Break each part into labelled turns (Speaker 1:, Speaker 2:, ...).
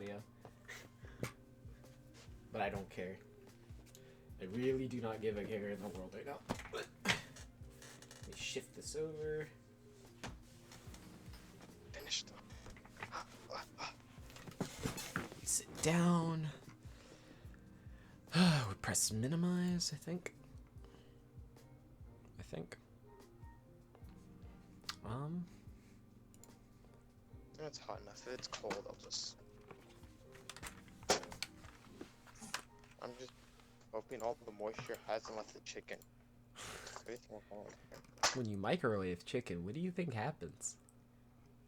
Speaker 1: audio. But I don't care. I really do not give a care in the world right now. Let me shift this over.
Speaker 2: Finished.
Speaker 1: Sit down. We press minimize, I think.
Speaker 2: It's hot enough. If it's cold, I'll just. I'm just hoping all the moisture hasn't left the chicken.
Speaker 1: When you microwave chicken, what do you think happens?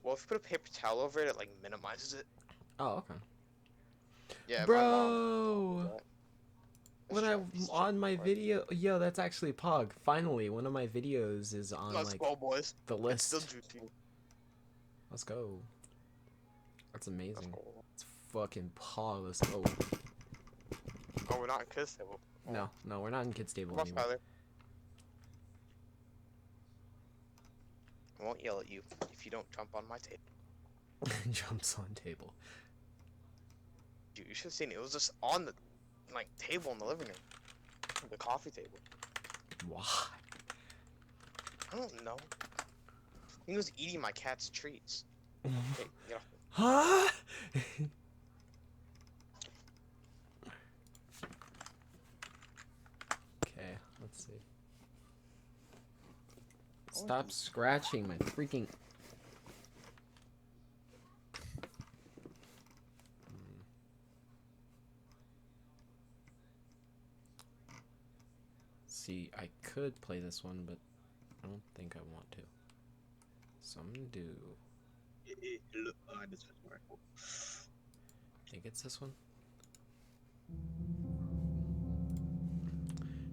Speaker 2: Well, if you put a paper towel over it, it like minimizes it.
Speaker 1: Oh, okay.
Speaker 2: Yeah,
Speaker 1: Bro,
Speaker 2: my mom.
Speaker 1: when I'm on my video, yo, that's actually Pog. Finally, one of my videos is on
Speaker 2: Let's go, boys.
Speaker 1: the list.
Speaker 2: It's still juicy.
Speaker 1: Let's go. That's amazing.
Speaker 2: Let's go.
Speaker 1: It's fucking Pog. Let's go.
Speaker 2: Oh, we're not in kids table.
Speaker 1: No, we're not in kids table
Speaker 2: Come on,
Speaker 1: anymore.
Speaker 2: Skyler. I won't yell at you if you don't jump on my table.
Speaker 1: Jumps on table.
Speaker 2: Dude, you should have seen it. It was just on the table in the living room. The coffee table.
Speaker 1: Why?
Speaker 2: I don't know. He was eating my cat's treats. Hey, get off me.
Speaker 1: Huh? Okay, let's see. Stop scratching my freaking... See, I could play this one, but I don't think I want to. So I'm gonna do... I think it's this one.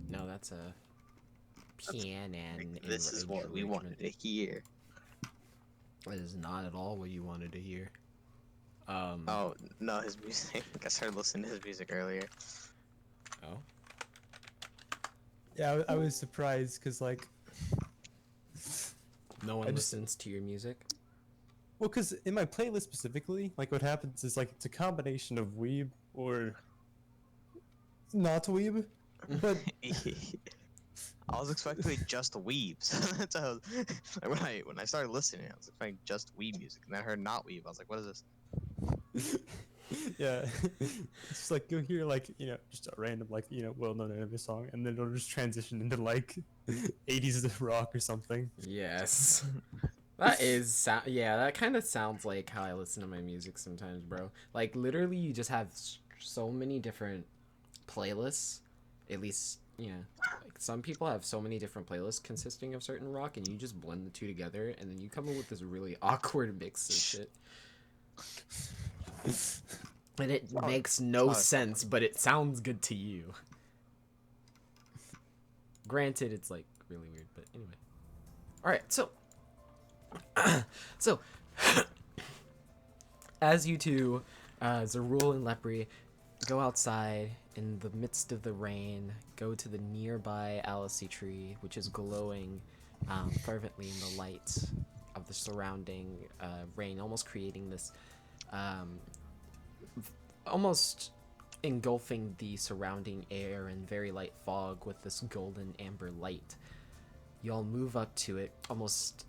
Speaker 1: No, that's a piano.
Speaker 3: This is what we wanted to hear.
Speaker 1: That is not at all what you wanted to hear.
Speaker 3: Oh no, his music. I started listening to his music earlier.
Speaker 1: Oh.
Speaker 4: Yeah, I was surprised because like.
Speaker 1: No one listens to your music.
Speaker 4: Well, because in my playlist specifically, like what happens is like it's a combination of weeb or not weeb, but
Speaker 3: I was expecting just weebs. That's how like, when I started listening, I was expecting just weeb music, and then I heard not weeb. I was like, what is this?
Speaker 4: yeah, it's just like you'll hear like just a random like well-known anime song, and then it'll just transition into like 80s rock or something.
Speaker 1: Yes. That is, yeah, that kind of sounds like how I listen to my music sometimes, bro. Like, literally, you just have so many different playlists. At least, like, some people have so many different playlists consisting of certain rock, and you just blend the two together, and then you come up with this really awkward mix of shit. And it makes no sense, but it sounds good to you. Granted, it's, like, really weird, but anyway. Alright, so... So, as you two, Zarul and Lepri, go outside in the midst of the rain, go to the nearby Alice tree, which is glowing fervently in the light of the surrounding rain, almost creating this, almost engulfing the surrounding air in very light fog with this golden amber light. Y'all move up to it, almost...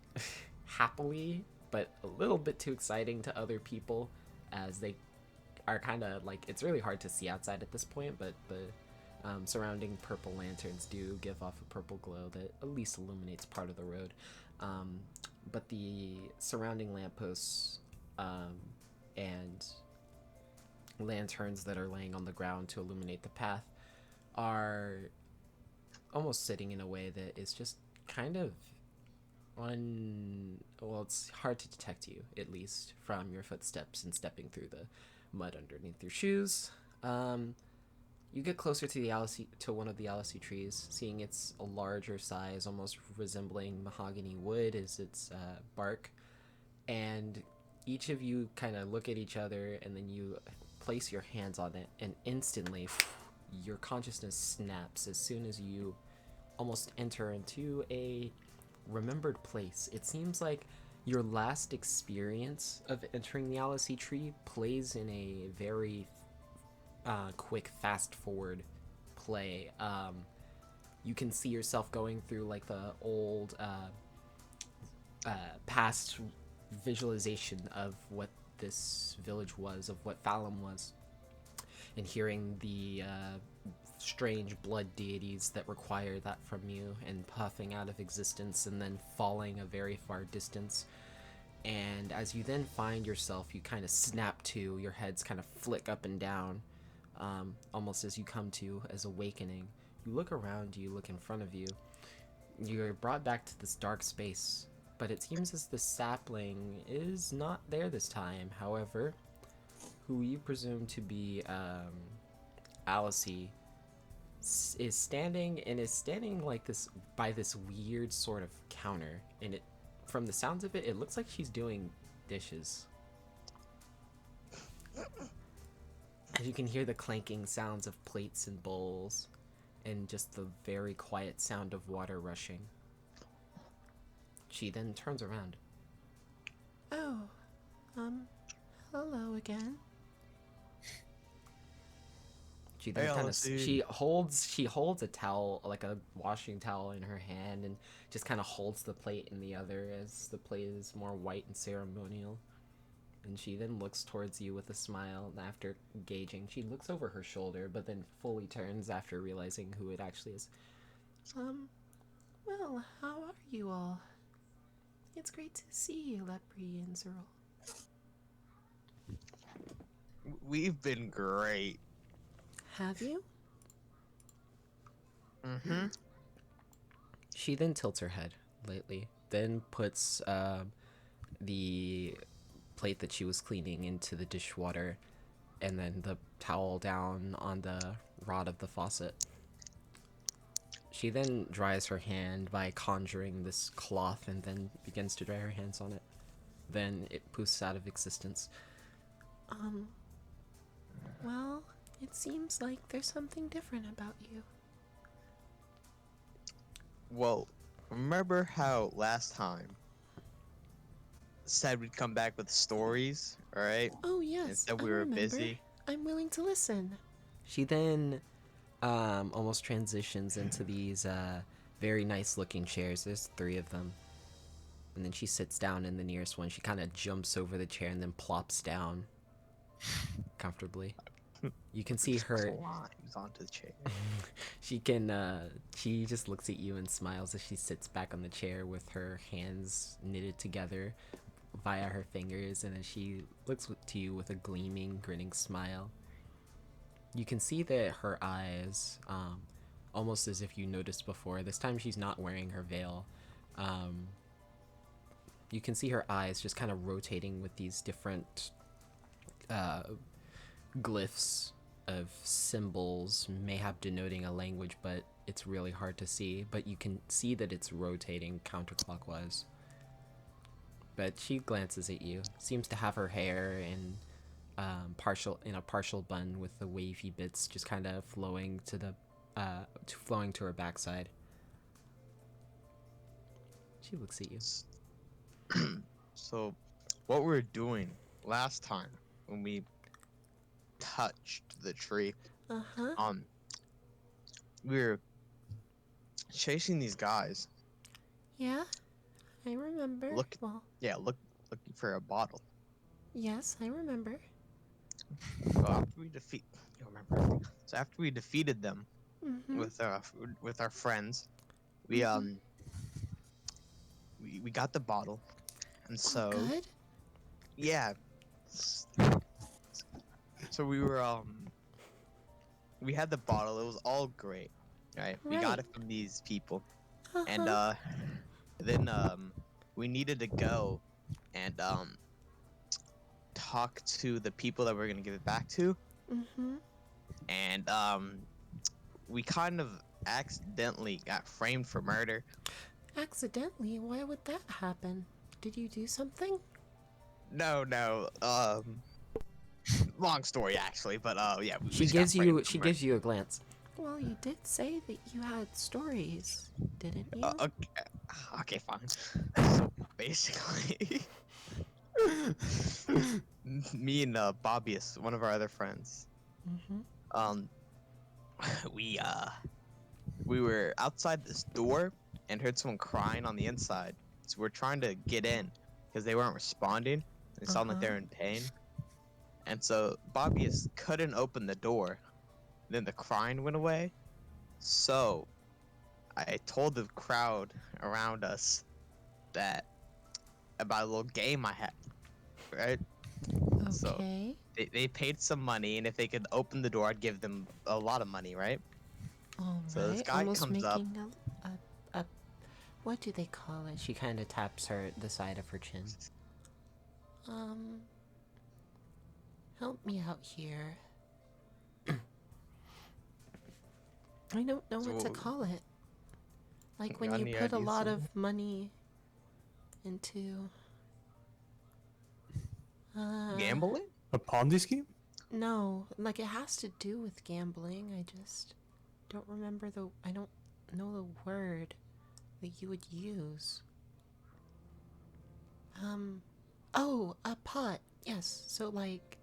Speaker 1: happily, but a little bit too exciting to other people, as they are kind of like, it's really hard to see outside at this point, but the surrounding purple lanterns do give off a purple glow that at least illuminates part of the road, but the surrounding lampposts and lanterns that are laying on the ground to illuminate the path are almost sitting in a way that is just kind of well, it's hard to detect you, at least, from your footsteps and stepping through the mud underneath your shoes. You get closer to one of the Alice trees, seeing its a larger size, almost resembling mahogany wood as its bark, and each of you kind of look at each other, and then you place your hands on it, and instantly, your consciousness snaps as soon as you almost enter into a remembered place. It seems like Your last experience of entering the Alice tree plays in a very quick fast forward play. You can see yourself going through like the old past visualization of what this village was, of what Thalum was, and hearing the strange blood deities that require that from you, and puffing out of existence and then falling a very far distance. And as you then find yourself, you kind of snap to, your heads kind of flick up and down, almost as you come to as awakening. You look around you, look in front of you. You're brought back to this dark space, but it seems as the sapling is not there this time. However, who you presume to be Alice is standing like this by this weird sort of counter, and it, from the sounds of it, it looks like she's doing dishes. As you can hear the clanking sounds of plates and bowls, and just the very quiet sound of water rushing. She then turns around.
Speaker 5: Oh, hello again.
Speaker 1: She then
Speaker 3: Hey,
Speaker 1: kind of
Speaker 3: Alice.
Speaker 1: she holds a towel, like a washing towel, in her hand, and just kind of holds the plate in the other, as the plate is more white and ceremonial. And she then looks towards you with a smile. And after gauging, she looks over her shoulder, but then fully turns after realizing who it actually is.
Speaker 5: Well, how are you all? It's great to see you, Lepri and Zerl.
Speaker 3: We've been great.
Speaker 5: Have you?
Speaker 3: Mm-hmm.
Speaker 1: She then tilts her head lightly, then puts the plate that she was cleaning into the dishwater, and then the towel down on the rod of the faucet. She then dries her hand by conjuring this cloth and then begins to dry her hands on it. Then it poofs out of existence.
Speaker 5: Well, it seems like there's something different about you.
Speaker 3: Well, remember how last time said we'd come back with stories, alright?
Speaker 5: Oh, yes,
Speaker 3: Instead
Speaker 5: I
Speaker 3: we were
Speaker 5: remember.
Speaker 3: busy.
Speaker 5: I'm willing to listen.
Speaker 1: She then almost transitions into these very nice looking chairs. There's 3 of them. And then she sits down in the nearest one. She kind of jumps over the chair and then plops down comfortably. You can see her.
Speaker 3: Climbs onto the chair.
Speaker 1: She just looks at you and smiles as she sits back on the chair with her hands knitted together via her fingers, and then she looks to you with a gleaming, grinning smile. You can see that her eyes, almost as if you noticed before, this time she's not wearing her veil. You can see her eyes just kind of rotating with these different glyphs of symbols, mayhap denoting a language, but it's really hard to see. But you can see that it's rotating counterclockwise. But she glances at you, seems to have her hair in a partial bun with the wavy bits just kind of flowing to her backside. She looks at you.
Speaker 3: So, what we were doing last time when we touched the tree,
Speaker 5: Uh-huh.
Speaker 3: we were chasing these guys.
Speaker 5: Yeah, I remember.
Speaker 3: Look-
Speaker 5: Well,
Speaker 3: Yeah, looking for a bottle.
Speaker 5: yes, I remember.
Speaker 3: So after we you remember? So after we defeated them
Speaker 5: Mm-hmm.
Speaker 3: with our friends, we we got the bottle, and so
Speaker 5: Good.
Speaker 3: yeah. So we were we had the bottle. It was all great, right? We got
Speaker 5: Right.
Speaker 3: it from these people,
Speaker 5: Uh-huh.
Speaker 3: and then we needed to go and talk to the people that we're gonna give it back to,
Speaker 5: Mm-hmm.
Speaker 3: and we kind of accidentally got framed for murder.
Speaker 5: Accidentally? Why would that happen? Did you do something?
Speaker 3: No, long story actually, but yeah.
Speaker 1: She gives you a glance.
Speaker 5: Well, you did say that you had stories, didn't you?
Speaker 3: Okay, fine. So basically, me and Bobbius, one of our other friends,
Speaker 5: Mm-hmm.
Speaker 3: um, we we were outside this door and heard someone crying on the inside. So we're trying to get in because they weren't responding. They sounded like they were in pain. And so Bobbius couldn't open the door. Then the crying went away. So I told the crowd around us that about a little game I had, right? So
Speaker 5: Okay.
Speaker 3: they paid some money, and if they could open the door, I'd give them a lot of money, right?
Speaker 5: All
Speaker 3: So this
Speaker 5: right.
Speaker 3: guy
Speaker 5: Almost
Speaker 3: comes up.
Speaker 5: making a what do they call it?
Speaker 1: She kind of taps the side of her chin.
Speaker 5: Um, help me out here. I don't know what to
Speaker 3: So-
Speaker 5: call it. Like when
Speaker 3: Got
Speaker 5: you
Speaker 3: any
Speaker 5: put a
Speaker 3: ideas,
Speaker 5: lot
Speaker 3: Sylvia?
Speaker 5: of money into
Speaker 3: Gambling?
Speaker 4: A Ponzi scheme?
Speaker 5: No, like it has to do with gambling. I just don't remember I don't know the word that you would use. Oh, a pot. Yes. So like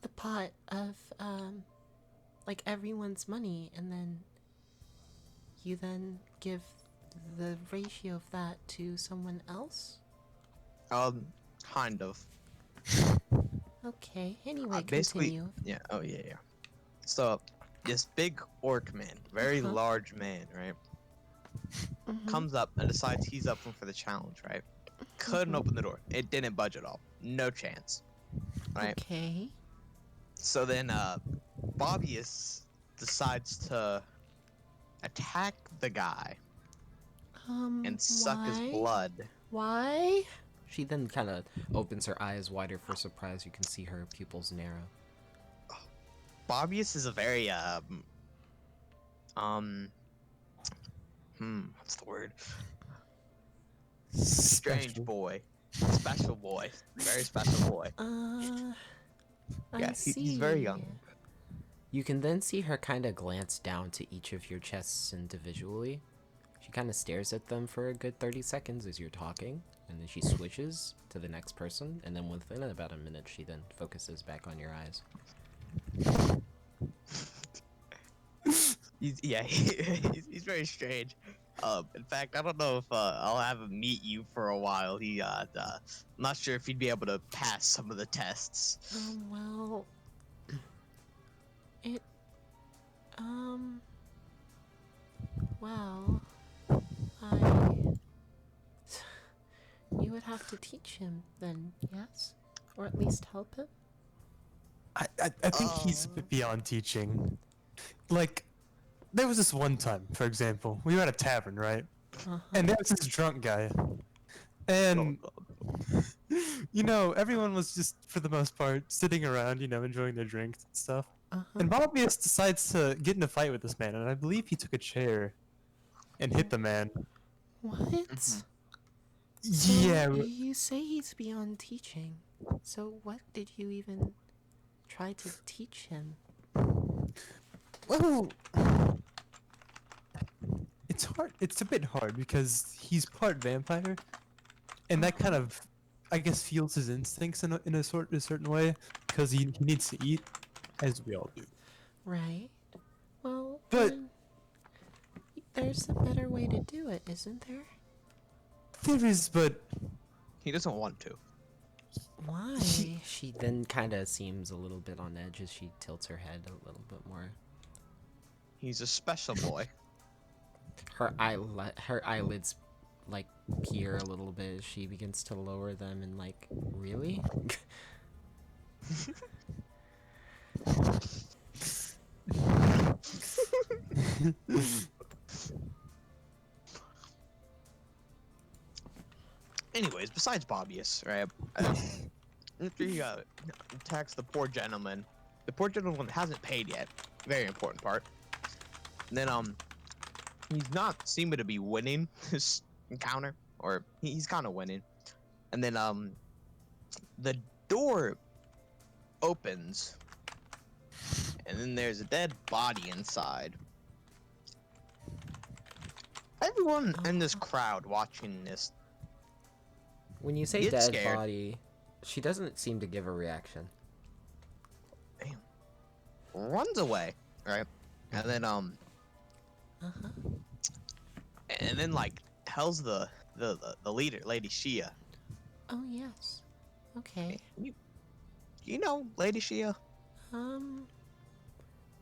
Speaker 5: the pot of like everyone's money, and then you then give the ratio of that to someone else.
Speaker 3: Kind of.
Speaker 5: Okay. Anyway,
Speaker 3: Basically,
Speaker 5: continue.
Speaker 3: yeah. Oh yeah, yeah. So this big orc man, very
Speaker 5: Uh-huh.
Speaker 3: large man, right,
Speaker 5: Mhm.
Speaker 3: comes up and decides he's up for the challenge, right? Couldn't open the door. It didn't budge at all. No chance. Right.
Speaker 5: Okay.
Speaker 3: So then Bobbius decides to attack the guy and suck his
Speaker 5: Why?
Speaker 3: blood.
Speaker 5: Why?
Speaker 1: She then kind of opens her eyes wider for surprise. You can see her pupils narrow.
Speaker 3: Bobbius is a very what's the word? Strange
Speaker 4: Special.
Speaker 3: boy. Special boy. Very special boy.
Speaker 5: I
Speaker 3: Yeah,
Speaker 5: see.
Speaker 3: he's very young.
Speaker 1: You can then see her kind of glance down to each of your chests individually. She kind of stares at them for a good 30 seconds as you're talking, and then she switches to the next person, and then within about a minute, she then focuses back on your eyes.
Speaker 3: He's very strange. In fact, I don't know if I'll have him meet you for a while. I'm not sure if he'd be able to pass some of the tests.
Speaker 5: Well, it, well, you would have to teach him then, yes? Or at least help him?
Speaker 4: I think he's a bit beyond teaching. Like, there was this one time, for example, we were at a tavern, right?
Speaker 5: Uh-huh.
Speaker 4: And there was this drunk guy. And, you know, everyone was just, for the most part, sitting around, you know, enjoying their drinks and stuff.
Speaker 5: Uh-huh.
Speaker 4: And Bobbius decides to get in a fight with this man, and I believe he took a chair and hit the man.
Speaker 5: What? So
Speaker 4: Yeah,
Speaker 5: you say he's beyond teaching. So what did you even try to teach him?
Speaker 4: well, it's hard. It's a bit hard because he's part vampire, and that kind of, I guess, fuels his instincts in a certain way because he needs to eat, as we all do.
Speaker 5: Right. Well,
Speaker 4: But-
Speaker 5: then, there's a better way to do it, isn't there?
Speaker 4: There is, but
Speaker 3: He doesn't want to.
Speaker 5: Why?
Speaker 1: She then kind of seems a little bit on edge as she tilts her head a little bit more.
Speaker 3: He's a special boy.
Speaker 1: Her eyelids like peer a little bit as she begins to lower them and like, really?
Speaker 3: Anyways, besides Bobbius, right? After he attacks the poor gentleman hasn't paid yet. Very important part. And then he's not seeming to be winning this encounter, or he's kind of winning. And then the door opens, and then there's a dead body inside. Everyone in this crowd watching this
Speaker 1: When you say
Speaker 3: Get
Speaker 1: dead
Speaker 3: scared.
Speaker 1: body, she doesn't seem to give a reaction.
Speaker 3: runs away, right? And then
Speaker 5: Uh-huh.
Speaker 3: and then like tells the leader, Lady Shia.
Speaker 5: Oh, yes. Okay.
Speaker 3: You know Lady Shia?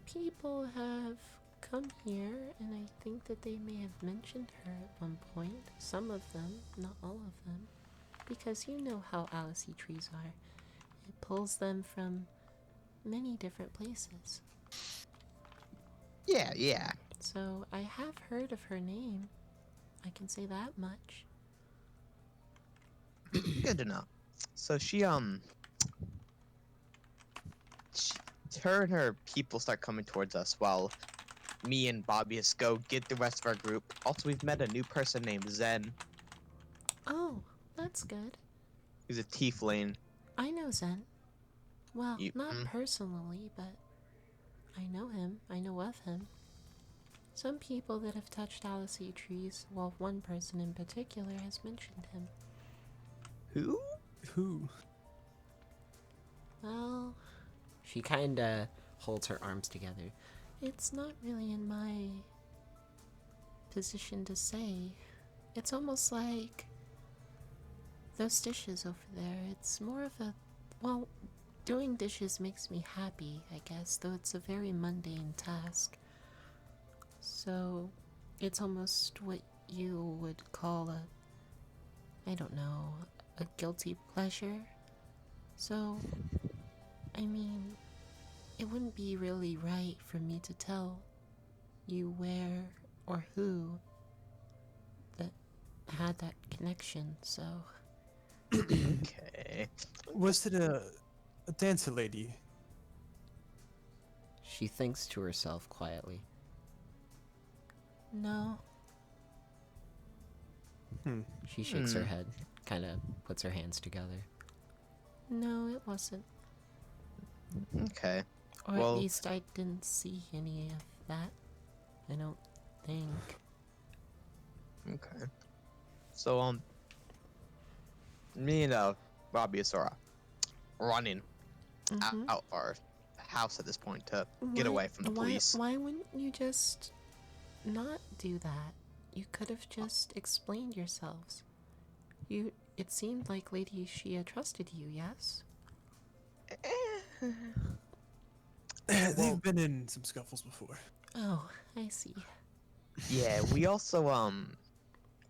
Speaker 5: People have come here, and I think that they may have mentioned her at one point. Some of them, not all of them. Because you know how Alice trees are. It pulls them from many different places.
Speaker 3: Yeah.
Speaker 5: So I have heard of her name. I can say that much.
Speaker 3: Good to know. So her and her people start coming towards us while me and Bobbyus go get the rest of our group. Also, we've met a new person named Zen,
Speaker 5: Oh, that's good.
Speaker 3: who's a tiefling.
Speaker 5: I know Zen. Well,
Speaker 3: You-
Speaker 5: not
Speaker 3: mm.
Speaker 5: personally, but I know him. I know of him. Some people that have touched Alice trees, well, one person in particular has mentioned him.
Speaker 3: Who?
Speaker 4: Who?
Speaker 5: Well,
Speaker 1: She kinda holds her arms together.
Speaker 5: it's not really in my position to say. It's almost like those dishes over there. It's more of a, well, doing dishes makes me happy, I guess, though it's a very mundane task. So, it's almost what you would call I don't know, a guilty pleasure. So, I mean, it wouldn't be really right for me to tell you where or who that had that connection, so.
Speaker 3: Okay.
Speaker 4: Was it a dancer lady?
Speaker 1: She thinks to herself quietly.
Speaker 5: No.
Speaker 1: She shakes her head, kinda puts her hands together.
Speaker 5: No, it wasn't.
Speaker 3: Okay.
Speaker 5: Or
Speaker 3: Well-
Speaker 5: at least I didn't see any of that. I don't think.
Speaker 3: Okay. So me and Bobbyus are running
Speaker 5: Mhm.
Speaker 3: out our house at this point to get away from the police.
Speaker 5: Why wouldn't you just not do that? You could have just explained yourselves. It seemed like Lady Shia trusted you, yes?
Speaker 4: They've been in some scuffles before.
Speaker 5: Oh, I see.
Speaker 3: Yeah, we also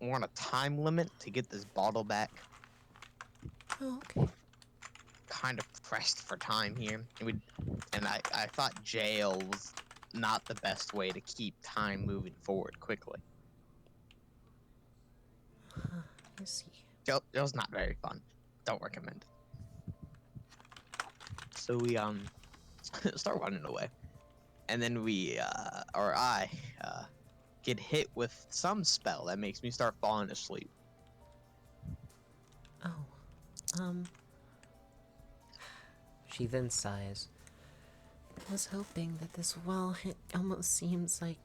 Speaker 3: want a time limit to get this bottle back.
Speaker 5: Oh, okay.
Speaker 3: Kind of pressed for time here. And I thought jail was not the best way to keep time moving forward quickly.
Speaker 5: I see.
Speaker 3: Jail's not very fun. Don't recommend it. So we start running away. And then I get hit with some spell that makes me start falling asleep.
Speaker 5: Oh.
Speaker 1: She then sighs.
Speaker 5: I was hoping that this, well, it almost seems like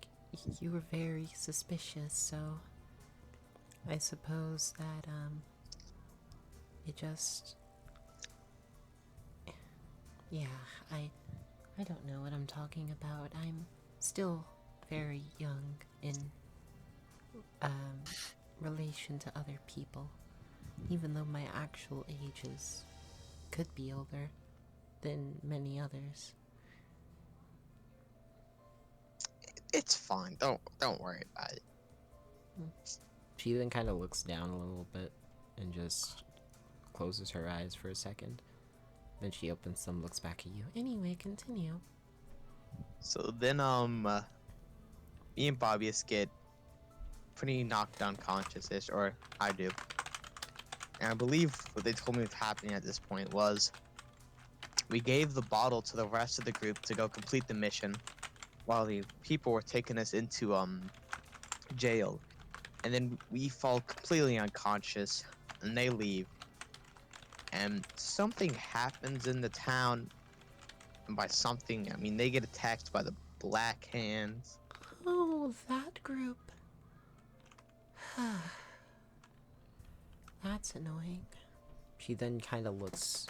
Speaker 5: you were very suspicious, so I suppose that, it just, yeah, I don't know what I'm talking about. I'm still very young in, relation to other people, even though my actual age could be older than many others.
Speaker 3: It's fine. Don't worry about it.
Speaker 1: She then kind of looks down a little bit and just closes her eyes for a second. Then she opens them, looks back at you.
Speaker 5: Anyway, continue.
Speaker 3: So then me and Bobbyus get pretty knocked unconscious-ish, or I do. And I believe what they told me was happening at this point was we gave the bottle to the rest of the group to go complete the mission while the people were taking us into jail. And then we fall completely unconscious and they leave. And something happens in the town. and by something, I mean they get attacked by the Black Hands.
Speaker 5: Oh, that group. That's annoying.
Speaker 1: She then kind of looks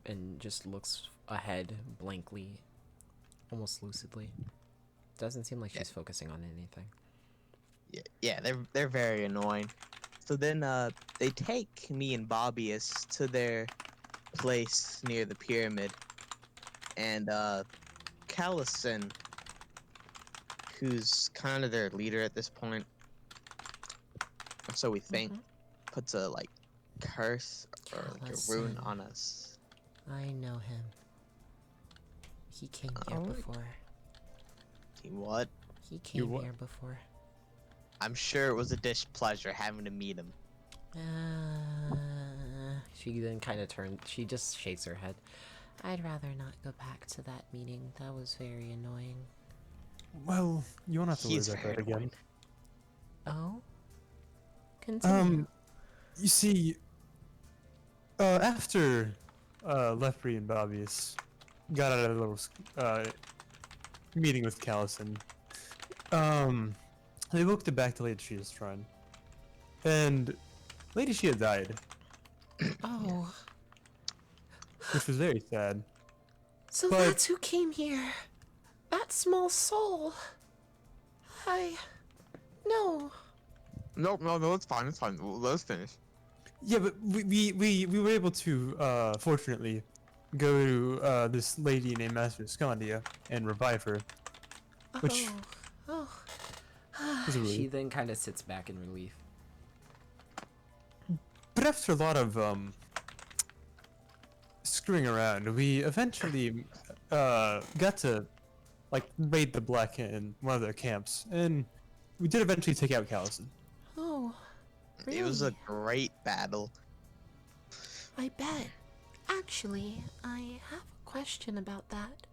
Speaker 1: and just looks ahead blankly, almost lucidly. Doesn't seem like she's focusing on anything.
Speaker 3: Yeah, they're very annoying. So then they take me and Bobbius to their place near the pyramid, and Callison, who's kind of their leader at this point, or so we think, puts a like curse or like a rune
Speaker 5: Callison.
Speaker 3: on us.
Speaker 5: I know him. He came here
Speaker 3: Alright.
Speaker 5: before.
Speaker 3: What?
Speaker 5: He came
Speaker 4: what?
Speaker 5: here before.
Speaker 3: I'm sure it was a dish pleasure having to meet him.
Speaker 1: She then kind of turns. She just shakes her head.
Speaker 5: I'd rather not go back to that meeting. That was very annoying.
Speaker 4: Well, you won't have to worry
Speaker 3: He's
Speaker 4: about
Speaker 3: very
Speaker 4: that again.
Speaker 3: annoying.
Speaker 5: Oh? Continue.
Speaker 4: You see, after Lefty and Bobbius got out of a little meeting with Callison, they booked it back to Lady Shia's shrine, and Lady Shia died,
Speaker 5: Oh.
Speaker 4: which was very sad.
Speaker 5: So
Speaker 4: But-
Speaker 5: that's who came here. That small soul. No.
Speaker 3: No, it's fine. It's fine. Let's finish.
Speaker 4: Yeah, but we were able to fortunately go to this lady named Master Scandia and revive her. Which-
Speaker 5: Oh.
Speaker 4: Was a
Speaker 1: She
Speaker 4: relief.
Speaker 1: then kind of sits back in relief.
Speaker 4: But after a lot of screwing around, we eventually got to like raid the Black in one of their camps, and we did eventually take out Callison.
Speaker 5: Oh.
Speaker 3: It was a
Speaker 5: Really?
Speaker 3: great battle.
Speaker 5: I bet. Actually, I have a question about that.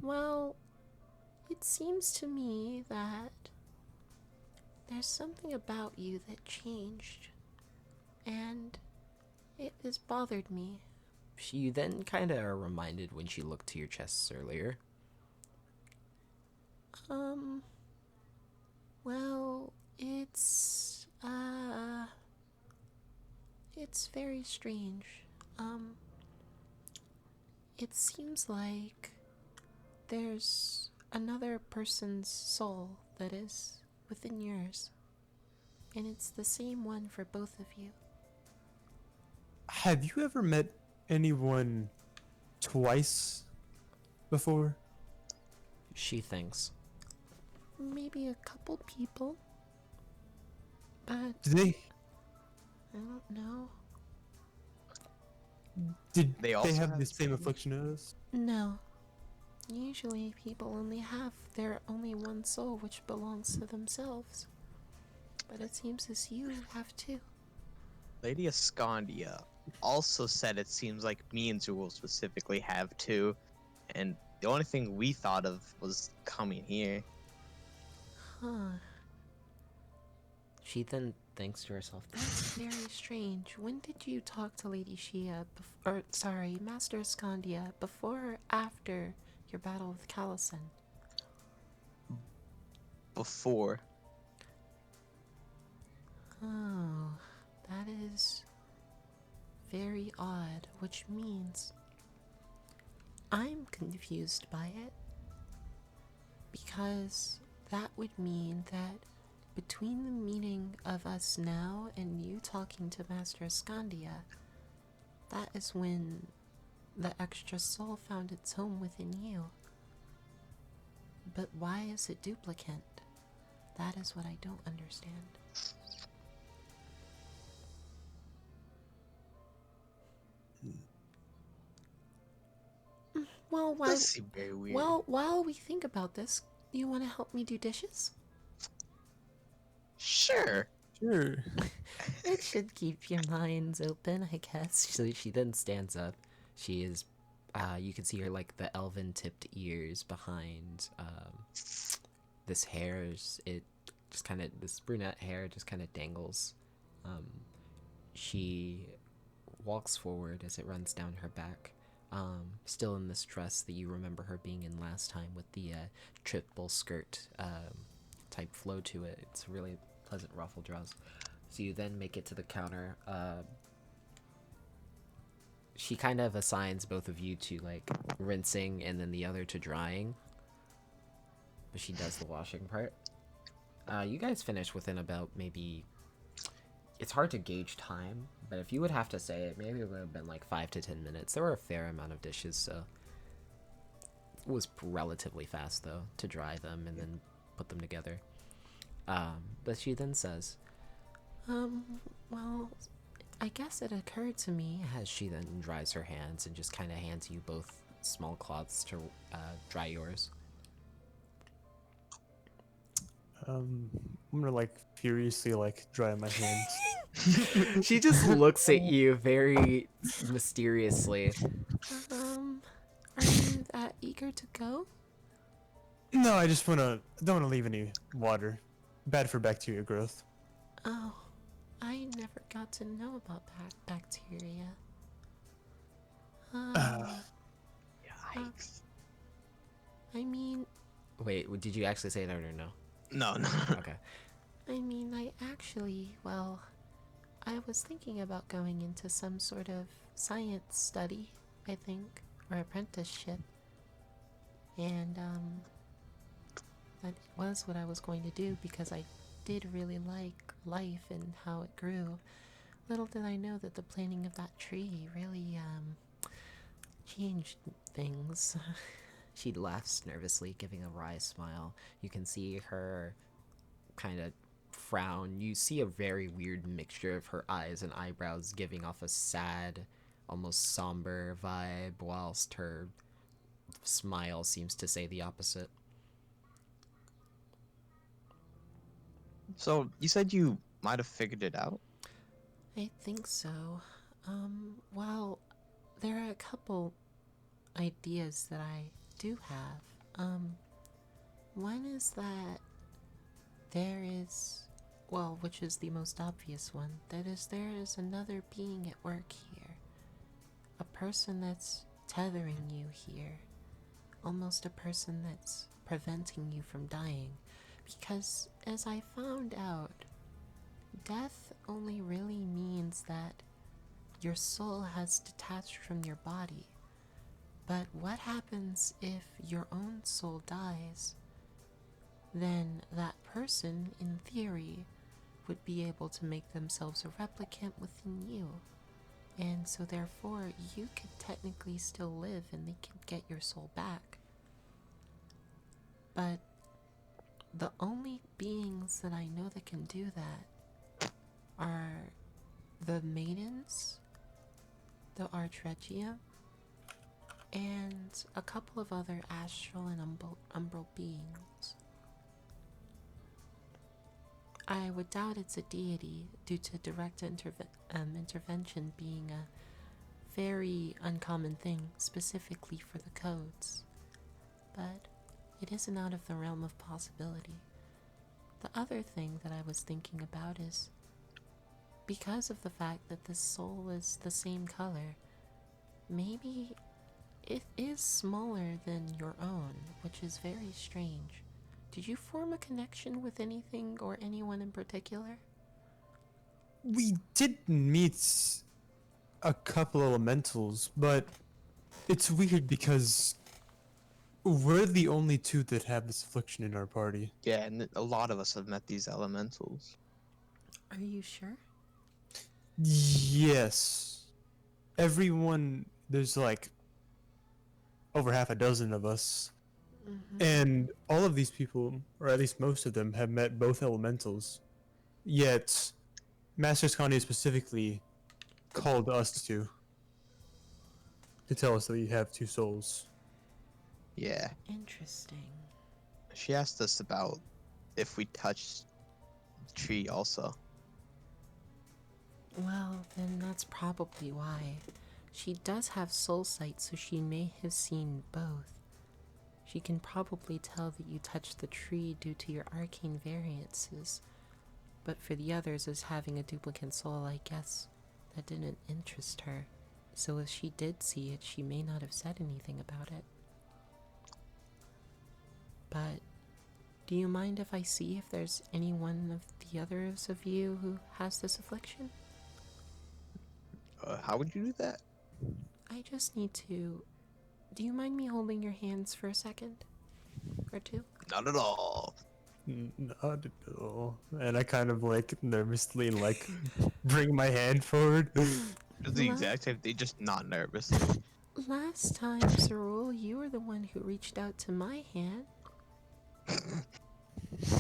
Speaker 5: Well, it seems to me that there's something about you that changed, and it has bothered me.
Speaker 1: She then kind of are reminded when she looked to your chests earlier.
Speaker 5: Well, it's very strange. It seems like there's another person's soul that is within yours, and it's the same one for both of you.
Speaker 4: Have you ever met anyone twice before?
Speaker 1: She thinks.
Speaker 5: Maybe a couple people, but
Speaker 4: Did they?
Speaker 5: I don't know.
Speaker 4: Did
Speaker 3: They
Speaker 4: they
Speaker 3: also
Speaker 4: have
Speaker 3: have
Speaker 4: the
Speaker 3: the
Speaker 4: same
Speaker 3: same-
Speaker 4: affliction as us?
Speaker 5: No. Usually people only have their only one soul which belongs to themselves. But it seems as you have two.
Speaker 3: Lady Ascandia also said it seems like me and Zool specifically have two, and the only thing we thought of was coming here.
Speaker 5: Huh.
Speaker 1: She then thinks to herself.
Speaker 5: That's very strange. When did you talk to Lady Shia, Master Escondia, before or after your battle with Callison?
Speaker 3: Before.
Speaker 5: Oh, that is very odd, which means I'm confused by it. Because that would mean that between the meeting of us now and you talking to Master Escondia, that is when the extra soul found its home within you. But why is it duplicate? That is what I don't understand. Well, why?
Speaker 3: Does seem very weird.
Speaker 5: Well, while we think about this, you want to help me do dishes?
Speaker 3: Sure.
Speaker 4: Sure.
Speaker 5: It should keep your minds open, I guess.
Speaker 1: So she then stands up. She is, you can see her like the elven tipped ears behind this hair. It just kind of, this brunette hair just kind of dangles. She walks forward as it runs down her back. still in this dress that you remember her being in last time with the triple skirt type flow to it. It's a really pleasant ruffle dress. So you then make it to the counter. She kind of assigns both of you to like rinsing and then the other to drying. But she does the washing part. You guys finish within about maybe... It's hard to gauge time, but if you would have to say it, maybe it would have been like 5 to 10 minutes. There were a fair amount of dishes, so it was relatively fast though to dry them and then put them together. But she then says,
Speaker 5: Well, I guess it occurred to me.
Speaker 1: as she then dries her hands and just kind of hands you both small cloths to dry yours.
Speaker 4: I'm gonna like furiously like dry my hands.
Speaker 1: She just looks at you very mysteriously.
Speaker 5: Are you that eager to go?
Speaker 4: No, I just don't wanna leave any water. Bad for bacteria growth.
Speaker 5: Oh, I never got to know about bacteria.
Speaker 3: Yikes.
Speaker 5: I mean,
Speaker 1: Wait, did you actually say that or no?
Speaker 3: No, no.
Speaker 1: Okay.
Speaker 5: I actually, well, I was thinking about going into some sort of science study, I think, or apprenticeship. And, that was what I was going to do because I did really like life and how it grew. Little did I know that the planting of that tree really, changed things.
Speaker 1: She laughs nervously, giving a wry smile. You can see her kind of frown. You see a very weird mixture of her eyes and eyebrows giving off a sad, almost somber vibe, whilst her smile seems to say the opposite.
Speaker 3: So you said you might have figured it out?
Speaker 5: I think so. Well, there are a couple ideas that I do have. One is that there is, well, which is the most obvious one, there is another being at work here. A person that's tethering you here. Almost a person that's preventing you from dying. Because, as I found out, death only really means that your soul has detached from your body. But what happens if your own soul dies? Then that person, in theory, would be able to make themselves a replicant within you. And so therefore, you could technically still live and they can get your soul back. But the only beings that I know that can do that are the maidens, the Archregia, and a couple of other astral and umbral beings. I would doubt it's a deity due to direct intervention being a very uncommon thing specifically for the codes, but it isn't out of the realm of possibility. The other thing that I was thinking about is because of the fact that this soul is the same color, maybe it is smaller than your own, which is very strange. Did you form a connection with anything or anyone in particular?
Speaker 4: We did meet a couple elementals, but it's weird because we're the only two that have this affliction in our party.
Speaker 3: Yeah, and a lot of us have met these elementals.
Speaker 5: Are you sure?
Speaker 4: Yes. Everyone, there's like over half a dozen of us. And all of these people, or at least most of them, have met both elementals. Yet, Master Scania specifically called us to tell us that we have two souls.
Speaker 3: Yeah.
Speaker 5: Interesting.
Speaker 3: She asked us about if we touched the tree also.
Speaker 5: Well, then that's probably why. She does have soul sight, so she may have seen both. She can probably tell that you touched the tree due to your arcane variances, but for the others as having a duplicate soul, I guess that didn't interest her. So if she did see it, she may not have said anything about it. But do you mind if I see if there's any one of the others of you who has this affliction?
Speaker 3: How would you do that?
Speaker 5: I just need to... Do you mind me holding your hands for a second? Or two?
Speaker 3: Not at all.
Speaker 4: Not at all. And I kind of like nervously like bring my hand forward.
Speaker 3: It's the
Speaker 5: La-
Speaker 3: exact same thing, just not nervous.
Speaker 5: Last time, Zerul, you were the one who reached out to my hand.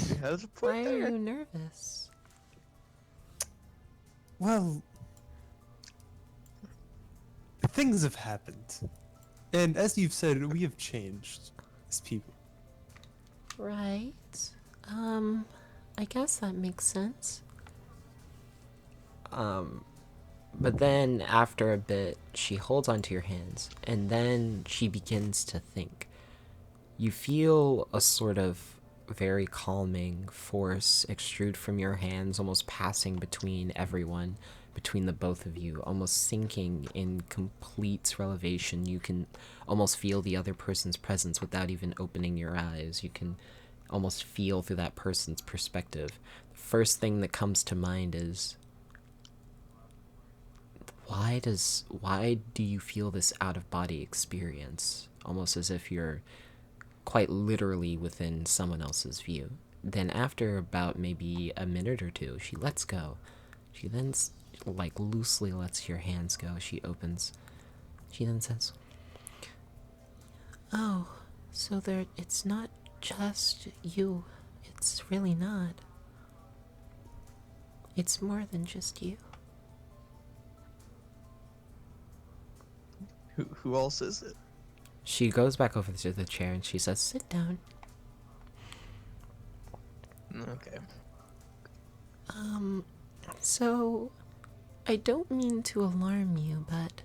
Speaker 3: He has a
Speaker 5: Why
Speaker 3: point
Speaker 5: are
Speaker 3: there.
Speaker 5: you nervous?
Speaker 4: Well, things have happened. And as you've said, we have changed as people.
Speaker 5: Right. I guess that makes sense.
Speaker 1: But then after a bit, she holds onto your hands, and then she begins to think. You feel a sort of very calming force extrude from your hands, almost passing between everyone, between the both of you, almost sinking in complete relevation. You can almost feel the other person's presence without even opening your eyes. You can almost feel through that person's perspective. The first thing that comes to mind is, why do you feel this out of body experience? Almost as if you're quite literally within someone else's view. Then after about maybe a minute or two, she lets go. She then like loosely lets your hands go. She then says,
Speaker 5: Oh, so it's not just you. It's really not. It's more than just you.
Speaker 3: Who else is it?
Speaker 1: she goes back over to the chair and she says,
Speaker 5: Sit down.
Speaker 3: Okay.
Speaker 5: So, I don't mean to alarm you, but...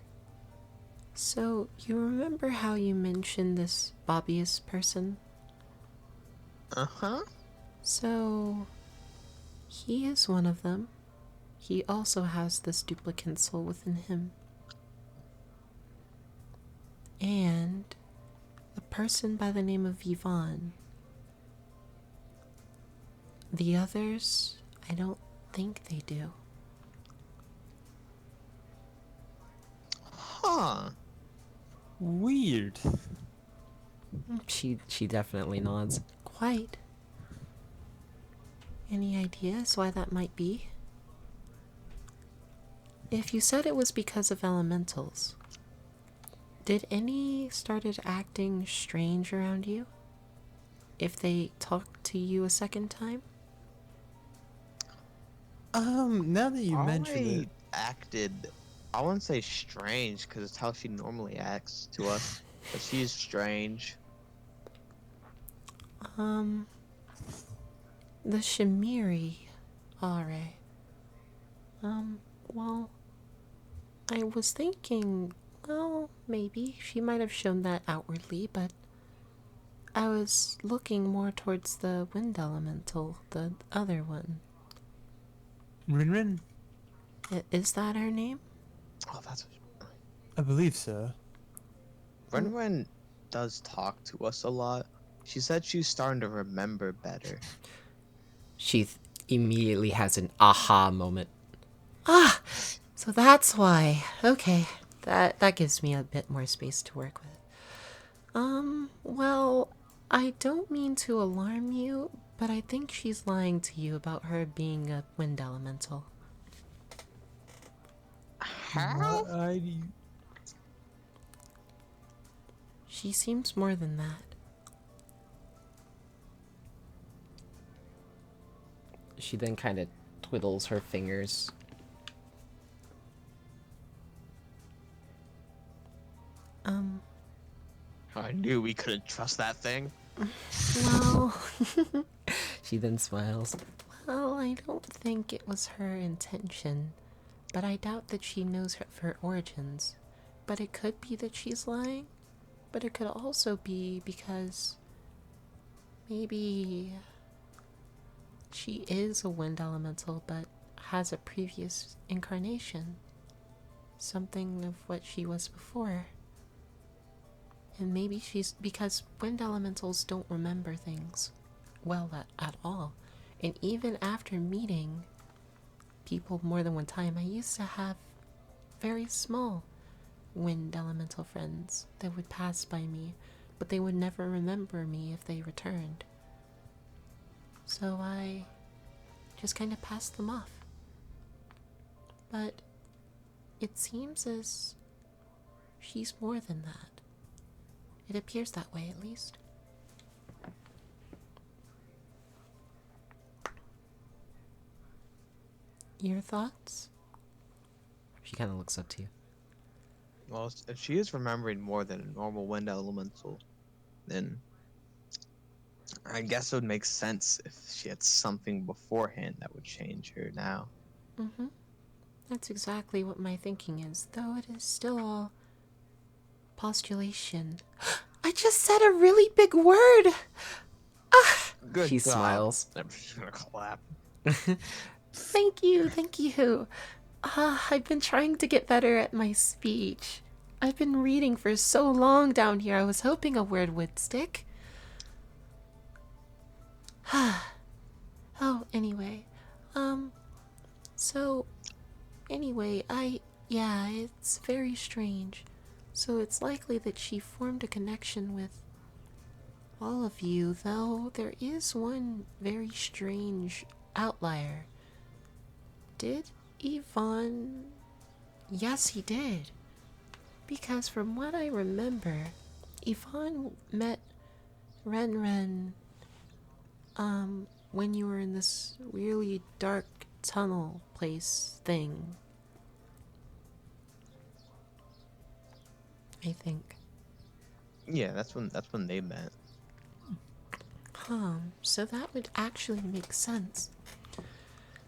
Speaker 5: So, you remember how you mentioned this Bobbyist person?
Speaker 3: Uh-huh.
Speaker 5: So, he is one of them. He also has this duplicate soul within him. And a person by the name of Yvonne. The others, I don't think they do.
Speaker 3: Huh.
Speaker 4: Weird.
Speaker 1: she definitely nods.
Speaker 5: Quite. Any ideas why that might be? If you said it was because of elementals, did any started acting strange around you? If they talked to you a second time?
Speaker 4: Now that you mention
Speaker 3: I
Speaker 4: it,
Speaker 3: acted, I wouldn't say strange, because it's how she normally acts to us. But she's strange.
Speaker 5: The Shamiri. Alright. Well, I was thinking, well, maybe she might have shown that outwardly, but I was looking more towards the wind elemental, the other one.
Speaker 4: Rinrin?
Speaker 5: Is that her name?
Speaker 3: Oh, that's.
Speaker 4: I believe so.
Speaker 3: Ren does talk to us a lot. She said she's starting to remember better.
Speaker 1: She immediately has an aha moment.
Speaker 5: Ah, so that's why. Okay, that gives me a bit more space to work with. Well, I don't mean to alarm you, but I think she's lying to you about her being a wind elemental.
Speaker 3: How?
Speaker 5: She seems more than that.
Speaker 1: She then kind of twiddles her fingers.
Speaker 3: I knew we couldn't trust that thing.
Speaker 5: Well,
Speaker 1: She then smiles.
Speaker 5: well, I don't think it was her intention, but I doubt that she knows her origins. But it could be that she's lying, but it could also be because maybe she is a wind elemental but has a previous incarnation. something of what she was before. And maybe she's, because wind elementals don't remember things well at all. And even after meeting people more than one time, I used to have very small wind elemental friends that would pass by me, but they would never remember me if they returned. So I just kind of passed them off. But it seems as she's more than that. It appears that way, at least. Your thoughts?
Speaker 1: She kind of looks up to you.
Speaker 3: Well, if she is remembering more than a normal wind elemental, then I guess it would make sense if she had something beforehand that would change her now.
Speaker 5: Mm-hmm. That's exactly what my thinking is, though it is still all postulation. I just said a really big word! Ah!
Speaker 3: Good
Speaker 1: She
Speaker 3: job.
Speaker 1: smiles.
Speaker 3: I'm just gonna clap.
Speaker 5: Thank you, thank you. I've been trying to get better at my speech. I've been reading for so long down here, I was hoping a word would stick. Oh, anyway. So, anyway, yeah, it's very strange. So it's likely that she formed a connection with all of you, though there is one very strange outlier. Did Yvonne... Yes, he did. Because from what I remember, Yvonne met Ren, when you were in this really dark tunnel place thing. I think.
Speaker 3: Yeah, that's when they met.
Speaker 5: So that would actually make sense.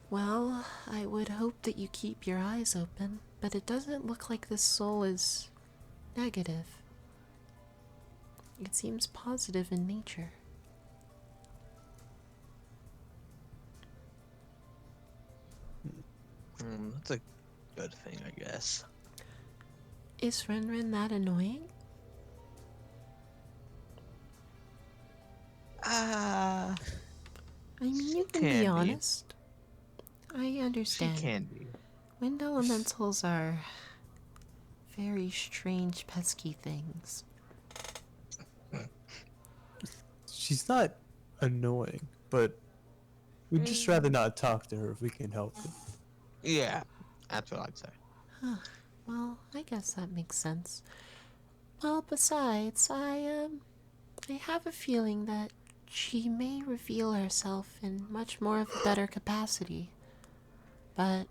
Speaker 5: Well, I would hope that you keep your eyes open, but it doesn't look like this soul is negative. It seems positive in nature.
Speaker 3: That's a good thing, I guess.
Speaker 5: Is Ren that annoying?
Speaker 3: Ah,
Speaker 5: I mean, you can
Speaker 3: can
Speaker 5: be
Speaker 3: be.
Speaker 5: honest. I
Speaker 3: she
Speaker 5: understand.
Speaker 3: can be.
Speaker 5: Wind elementals are very strange, pesky things.
Speaker 4: She's not annoying, but we'd just rather not talk to her if we can help it.
Speaker 3: Yeah, that's what I'd say.
Speaker 5: Well, I guess that makes sense. Well, besides, I have a feeling that she may reveal herself in much more of a better capacity. But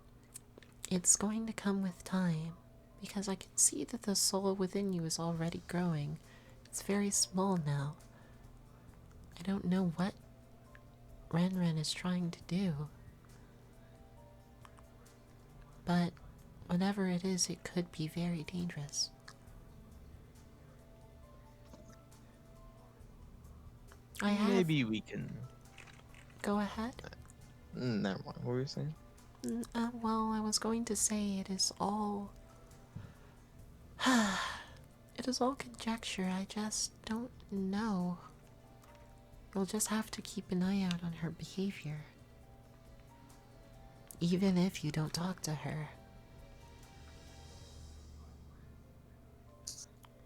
Speaker 5: it's going to come with time, because I can see that the soul within you is already growing. It's very small now. I don't know what Ren is trying to do. But whatever it is, it could be very dangerous. I have...
Speaker 3: Maybe we can.
Speaker 5: Go ahead.
Speaker 3: Never mind. What were you saying?
Speaker 5: Well, I was going to say it is all... it is all conjecture. I just don't know. You'll just have to keep an eye out on her behavior. Even if you don't talk to her.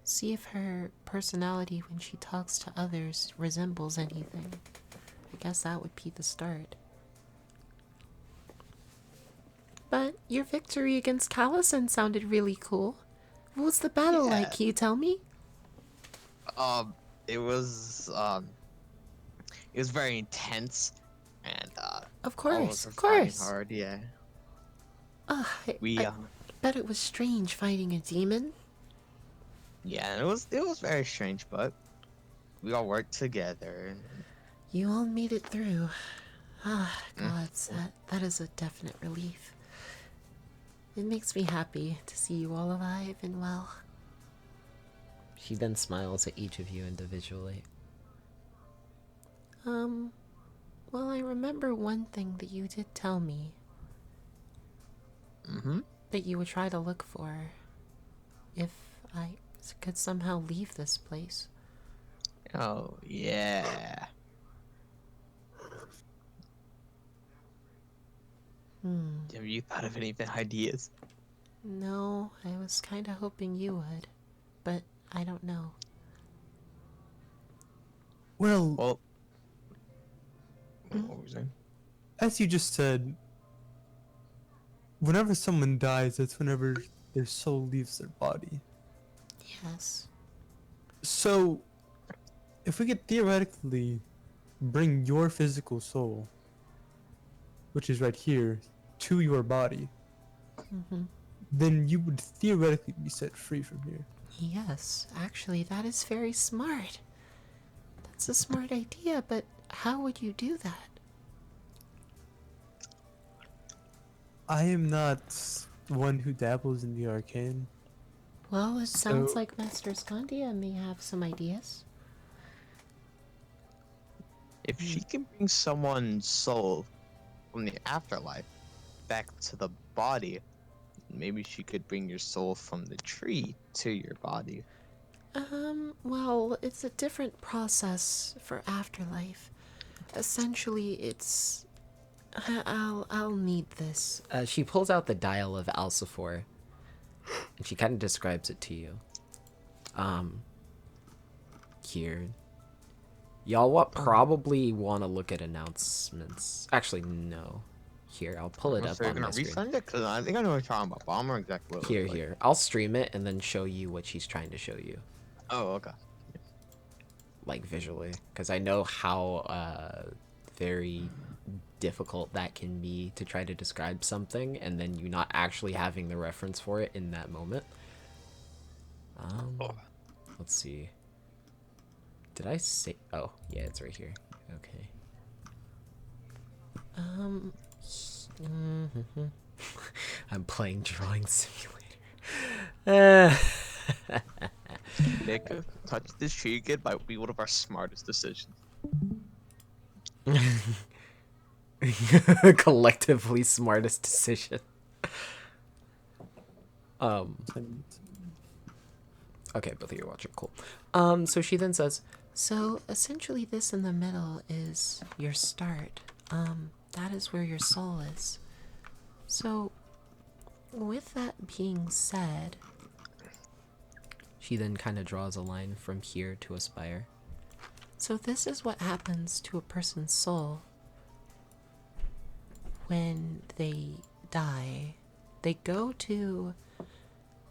Speaker 5: See if her personality when she talks to others resembles anything. I guess that would be the start. But your victory against Callison sounded really cool. What was the battle like? Can you tell me?
Speaker 3: It was very intense, and
Speaker 5: Of
Speaker 3: all
Speaker 5: course,
Speaker 3: us
Speaker 5: of
Speaker 3: were fighting
Speaker 5: course.
Speaker 3: hard. Yeah,
Speaker 5: I
Speaker 3: we
Speaker 5: bet it was strange fighting a demon.
Speaker 3: yeah, it was very strange, but we all worked together.
Speaker 5: You all made it through. Ah, gods, that is a definite relief. It makes me happy to see you all alive and well.
Speaker 1: She then smiles at each of you individually.
Speaker 5: Well, I remember one thing that you did tell me.
Speaker 3: Mm-hmm.
Speaker 5: that you would try to look for if I could somehow leave this place.
Speaker 3: Oh, yeah.
Speaker 5: Hmm.
Speaker 3: Have you thought of any ideas?
Speaker 5: No, I was kind of hoping you would, but I don't know.
Speaker 4: Well,
Speaker 3: Well,
Speaker 5: Mm.
Speaker 3: what were you saying?
Speaker 4: as you just said, whenever someone dies, that's whenever their soul leaves their body.
Speaker 5: Yes.
Speaker 4: So, if we could theoretically bring your physical soul, which is right here, to your body,
Speaker 5: Mm-hmm.
Speaker 4: then you would theoretically be set free from here.
Speaker 5: Yes, actually, that is very smart. That's a smart idea, but how would you do that?
Speaker 4: I am not one who dabbles in the arcane.
Speaker 5: Well, it sounds
Speaker 4: So-
Speaker 5: like Master Scandia may have some ideas.
Speaker 3: If she can bring someone's soul from the afterlife back to the body, maybe she could bring your soul from the tree to your body.
Speaker 5: Well, it's a different process for afterlife. Essentially, it's... I'll need this.
Speaker 1: She pulls out the dial of Alcifor, and she kind of describes it to you. Here. Y'all probably want to look at announcements. Actually, no. Here, I'll pull it up
Speaker 3: So you're
Speaker 1: on
Speaker 3: gonna
Speaker 1: my screen.
Speaker 3: refund it? Cause I think I know what you're talking about, but I don't know exactly what it
Speaker 1: Here,
Speaker 3: looks like.
Speaker 1: here. I'll stream it and then show you what she's trying to show you,
Speaker 3: Oh, okay.
Speaker 1: like visually, because I know how very difficult that can be to try to describe something and then you not actually having the reference for it in that moment. Let's see. Did I say? Oh, yeah, it's right here. Okay. I'm playing Drawing Simulator.
Speaker 3: Nick, touch this tree again might be one of our smartest decisions.
Speaker 1: Collectively smartest decision. Okay, both of you are watching. Cool. So she then says,
Speaker 5: So, essentially, this in the middle is your start. That is where your soul is. So, with that being said,
Speaker 1: she then kind of draws a line from here to Aspire.
Speaker 5: so this is what happens to a person's soul when they die. They go to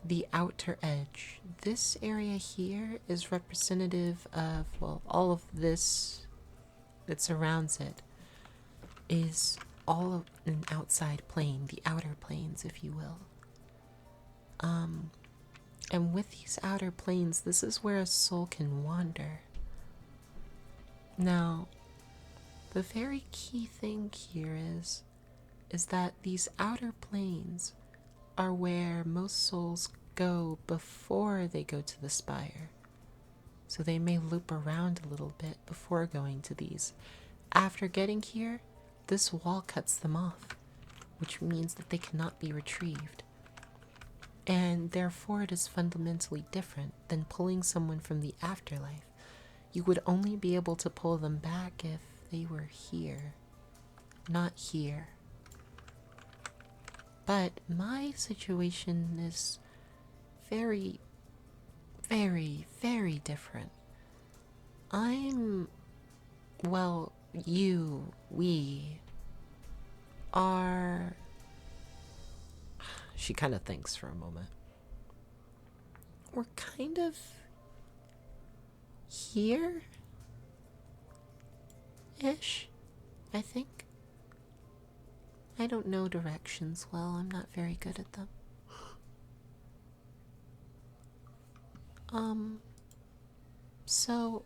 Speaker 5: the outer edge. This area here is representative of, well, all of this that surrounds it is all of an outside plane, the outer planes, if you will. And with these outer planes, this is where a soul can wander. Now, the very key thing here is that these outer planes are where most souls go before they go to the spire. So they may loop around a little bit before going to these. After getting here, this wall cuts them off, which means that they cannot be retrieved. And therefore it is fundamentally different than pulling someone from the afterlife. You would only be able to pull them back if they were here, not here. But my situation is very, very, very different. We are...
Speaker 1: She kind of thinks for a moment.
Speaker 5: We're kind of here-ish, I think. I don't know directions well. I'm not very good at them. So,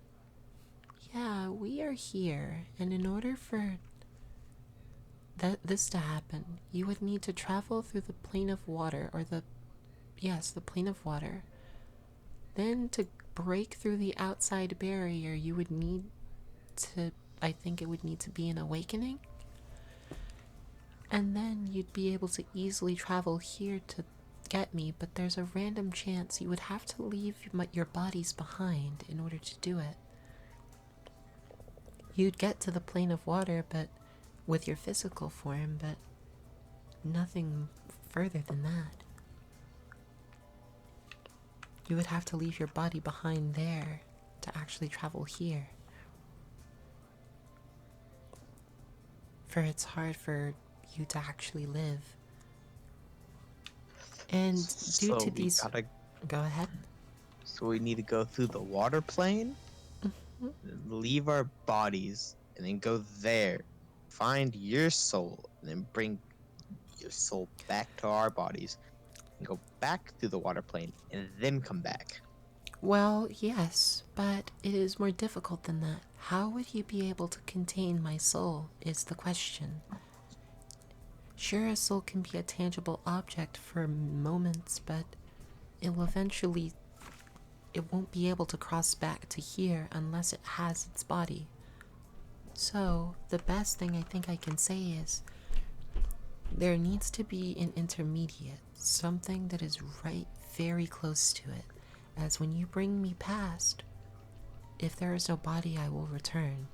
Speaker 5: yeah, we are here, and in order for this to happen, you would need to travel through the plane of water, or the plane of water. Then to break through the outside barrier, you would need to, I think it would need to be an awakening. And then you'd be able to easily travel here to get me, but there's a random chance you would have to leave your bodies behind in order to do it. You'd get to the plane of water, but with your physical form, but nothing further than that. You would have to leave your body behind there to actually travel here. For it's hard for you to actually live. And due
Speaker 3: So
Speaker 5: to
Speaker 3: we
Speaker 5: these...
Speaker 3: gotta.
Speaker 5: Go ahead.
Speaker 3: So we need to go through the water plane, leave our bodies, and then go there, find your soul, and then bring your soul back to our bodies, and go back through the water plane, and then come back.
Speaker 5: Well, yes, but it is more difficult than that. How would you be able to contain my soul is the question. Sure, a soul can be a tangible object for moments, but it won't be able to cross back to here unless it has its body. So, the best thing I think I can say is there needs to be an intermediate, something that is right very close to it, as when you bring me past, if there is no body, I will return.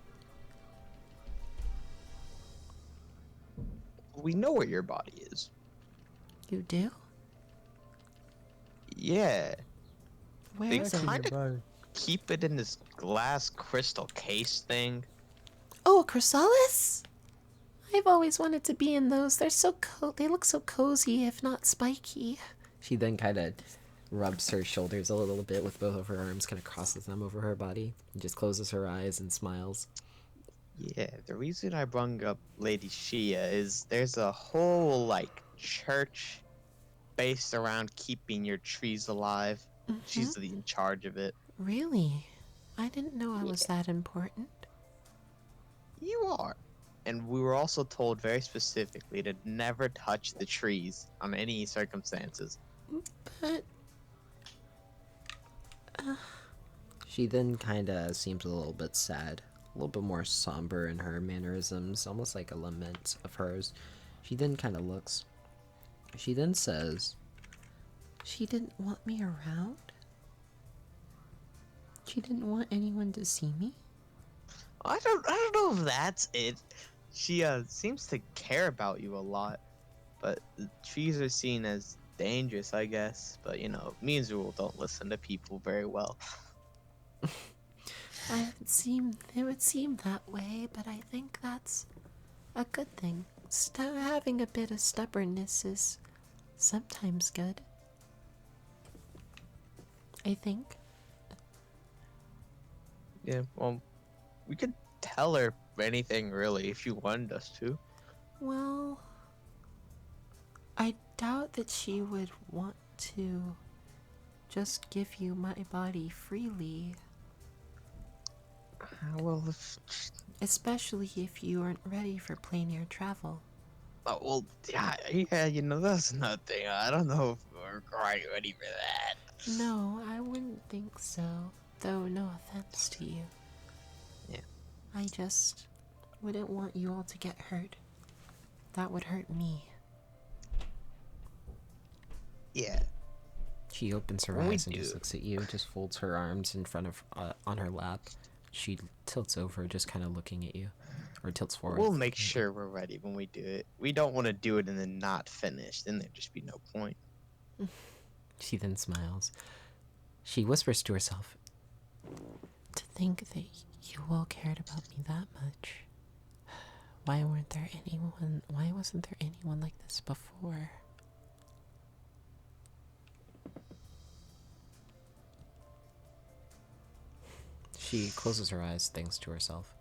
Speaker 3: We know where your body is.
Speaker 5: You do?
Speaker 3: Yeah,
Speaker 5: Where
Speaker 3: They
Speaker 5: is
Speaker 4: Actually
Speaker 5: it?
Speaker 3: kind of
Speaker 4: nearby.
Speaker 3: keep it in this glass crystal case thing.
Speaker 5: Oh, a chrysalis? I've always wanted to be in those. They're so they look so cozy, if not spiky.
Speaker 1: She then kind of rubs her shoulders a little bit with both of her arms, kind of crosses them over her body, and just closes her eyes and smiles.
Speaker 3: Yeah, the reason I brung up Lady Shia is there's a whole like church based around keeping your trees alive. She's in charge of it.
Speaker 5: Really? I didn't know I
Speaker 3: Yeah,
Speaker 5: was that important.
Speaker 3: you are. And we were also told very specifically to never touch the trees on any circumstances.
Speaker 5: But
Speaker 1: She then kind of seems a little bit sad, a little bit more somber in her mannerisms, almost like a lament of hers. She then kind of looks. She then says,
Speaker 5: she didn't want me around? She didn't want anyone to see me?
Speaker 3: I don't know if that's it. She seems to care about you a lot, but the trees are seen as dangerous, I guess. But you know, me and Zool don't listen to people very well.
Speaker 5: It would seem that way, but I think that's a good thing. Having a bit of stubbornness is sometimes good. I think.
Speaker 3: Yeah, well, we could tell her anything really if you wanted us to.
Speaker 5: Well, I doubt that she would want to just give you my body freely.
Speaker 3: Well,
Speaker 5: Especially if you aren't ready for plane air travel.
Speaker 3: yeah, you know, that's nothing. I don't know if we're quite ready for that.
Speaker 5: No, I wouldn't think so. Though, no offense to you.
Speaker 3: Yeah.
Speaker 5: I just wouldn't want you all to get hurt. That would hurt me.
Speaker 3: Yeah.
Speaker 1: she opens her
Speaker 3: What we
Speaker 1: eyes and just
Speaker 3: do-
Speaker 1: looks at you, just folds her arms in front of, on her lap. She tilts over, just kind of looking at you, or tilts forward.
Speaker 3: We'll make sure we're ready when we do it. We don't want to do it and then not finish. Then there'd just be no point.
Speaker 1: She then smiles. She whispers to herself,
Speaker 5: To think that you all cared about me that much. Why wasn't there anyone like this before?
Speaker 1: she closes her eyes, thinks to herself.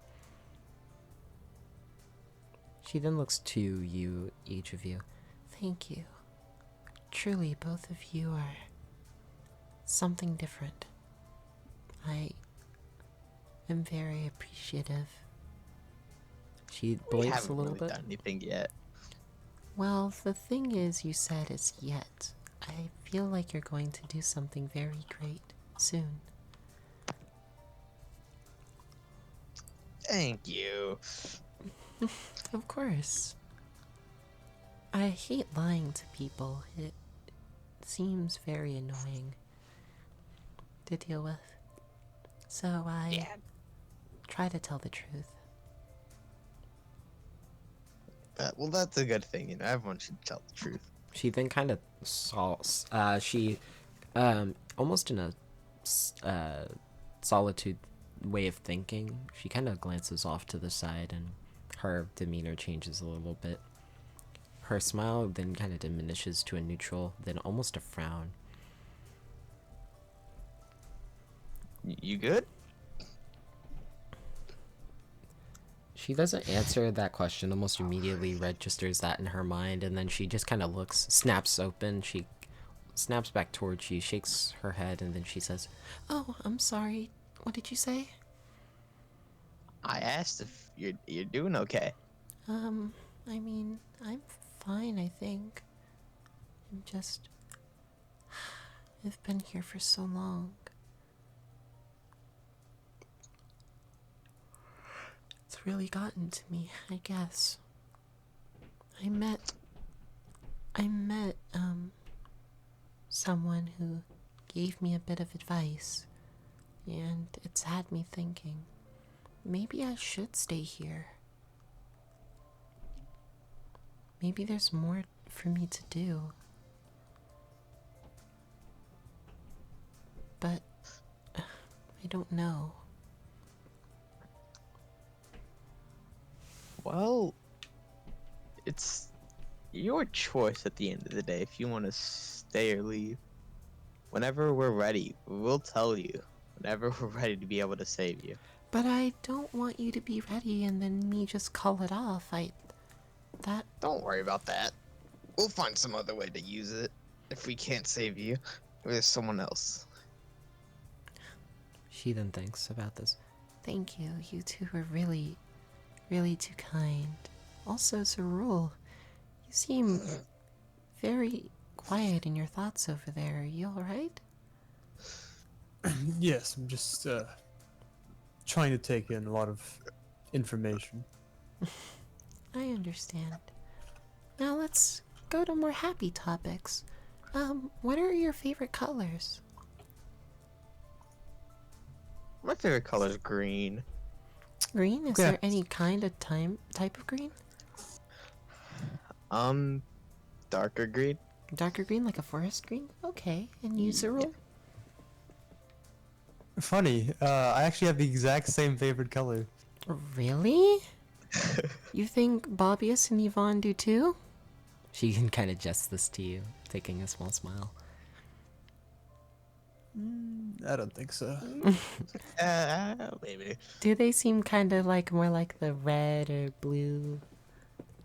Speaker 1: She then looks to you, each of you.
Speaker 5: Thank you. Truly, both of you are something different. I am very appreciative.
Speaker 1: She
Speaker 3: We
Speaker 1: blinks
Speaker 3: haven't
Speaker 1: a little
Speaker 3: really
Speaker 1: bit.
Speaker 3: done anything yet.
Speaker 5: Well, the thing is, you said is yet. I feel like you're going to do something very great soon.
Speaker 3: Thank you.
Speaker 5: Of course. I hate lying to people. It seems very annoying to deal with. So I try to tell the truth.
Speaker 3: Well, that's a good thing. You know, everyone should tell the truth.
Speaker 1: She then kind of she almost in a solitude way of thinking, she kind of glances off to the side and her demeanor changes a little bit. Her smile then kind of diminishes to a neutral, then almost a frown.
Speaker 3: You good?
Speaker 1: She doesn't answer that question, almost immediately registers that in her mind, and then she just kind of looks, snaps open, she snaps back towards you, shakes her head, and then she says,
Speaker 5: Oh, I'm sorry. What did you say?
Speaker 3: I asked if you're doing okay.
Speaker 5: I mean, I'm fine, I think. I'm just... I've been here for so long. It's really gotten to me, I guess. I met someone who gave me a bit of advice, and it's had me thinking, maybe I should stay here. Maybe there's more for me to do. But I don't know.
Speaker 3: Well, it's your choice at the end of the day if you want to stay or leave. Whenever we're ready, we'll tell you. Whenever we're ready to be able to save you.
Speaker 5: But I don't want you to be ready and then me just call it off.
Speaker 3: Don't worry about that. We'll find some other way to use it. If we can't save you, there's someone else.
Speaker 1: she then thinks about this.
Speaker 5: Thank you. You two are really, really too kind. Also, Zerul, you seem very quiet in your thoughts over there. Are you alright?
Speaker 4: Yes, I'm just trying to take in a lot of information.
Speaker 5: I understand. Now let's go to more happy topics. What are your favorite colors?
Speaker 3: My favorite color is green.
Speaker 5: Green? Is
Speaker 4: Yeah.
Speaker 5: there any kind of type of green?
Speaker 3: Darker green.
Speaker 5: Darker green, like a forest green? Okay. And you, Zerul?
Speaker 4: Funny, I actually have the exact same favorite color.
Speaker 5: Really? You think Bobbius and Yvonne do too?
Speaker 1: She can kind of jest this to you, taking a small smile.
Speaker 4: I don't think so.
Speaker 3: Maybe.
Speaker 5: Do they seem kind of like more like the red or blue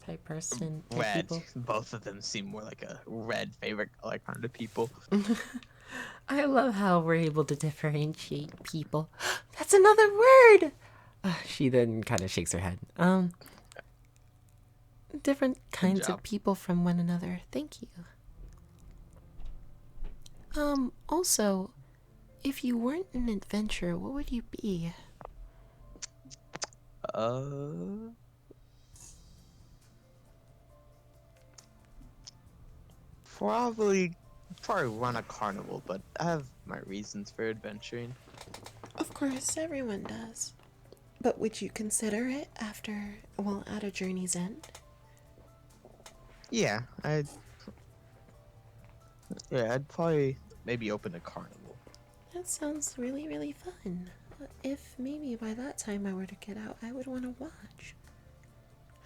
Speaker 5: type person? Type
Speaker 3: Red.
Speaker 5: people?
Speaker 3: Both of them seem more like a red favorite color kind of people.
Speaker 5: I love how we're able to differentiate people. That's another word!
Speaker 1: She then kind of shakes her head.
Speaker 5: Different kinds
Speaker 3: job.
Speaker 5: of people from one another. Thank you. Also, if you weren't an adventurer, what would you be?
Speaker 3: Probably run a carnival, but I have my reasons for adventuring.
Speaker 5: Of course, everyone does. But would you consider it at a journey's end?
Speaker 3: Yeah, I'd probably maybe open a carnival.
Speaker 5: That sounds really, really fun. If maybe by that time I were to get out, I would want to watch.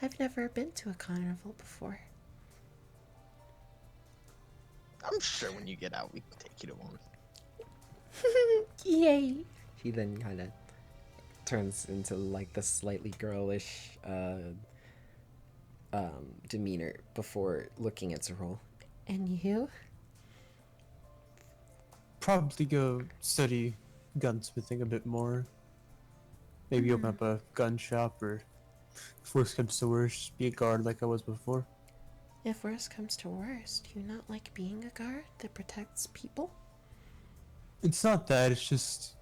Speaker 5: I've never been to a carnival before.
Speaker 3: I'm sure when you get out, we can take you to one.
Speaker 5: Yay!
Speaker 1: She then kind of turns into like the slightly girlish demeanor before looking at Zerul.
Speaker 5: And you?
Speaker 4: Probably go study gunsmithing a bit more. Maybe open up a gun shop, or if worst comes to worst, be a guard like I was before.
Speaker 5: If worst comes to worst, do you not like being a guard that protects people?
Speaker 4: It's not that, it's just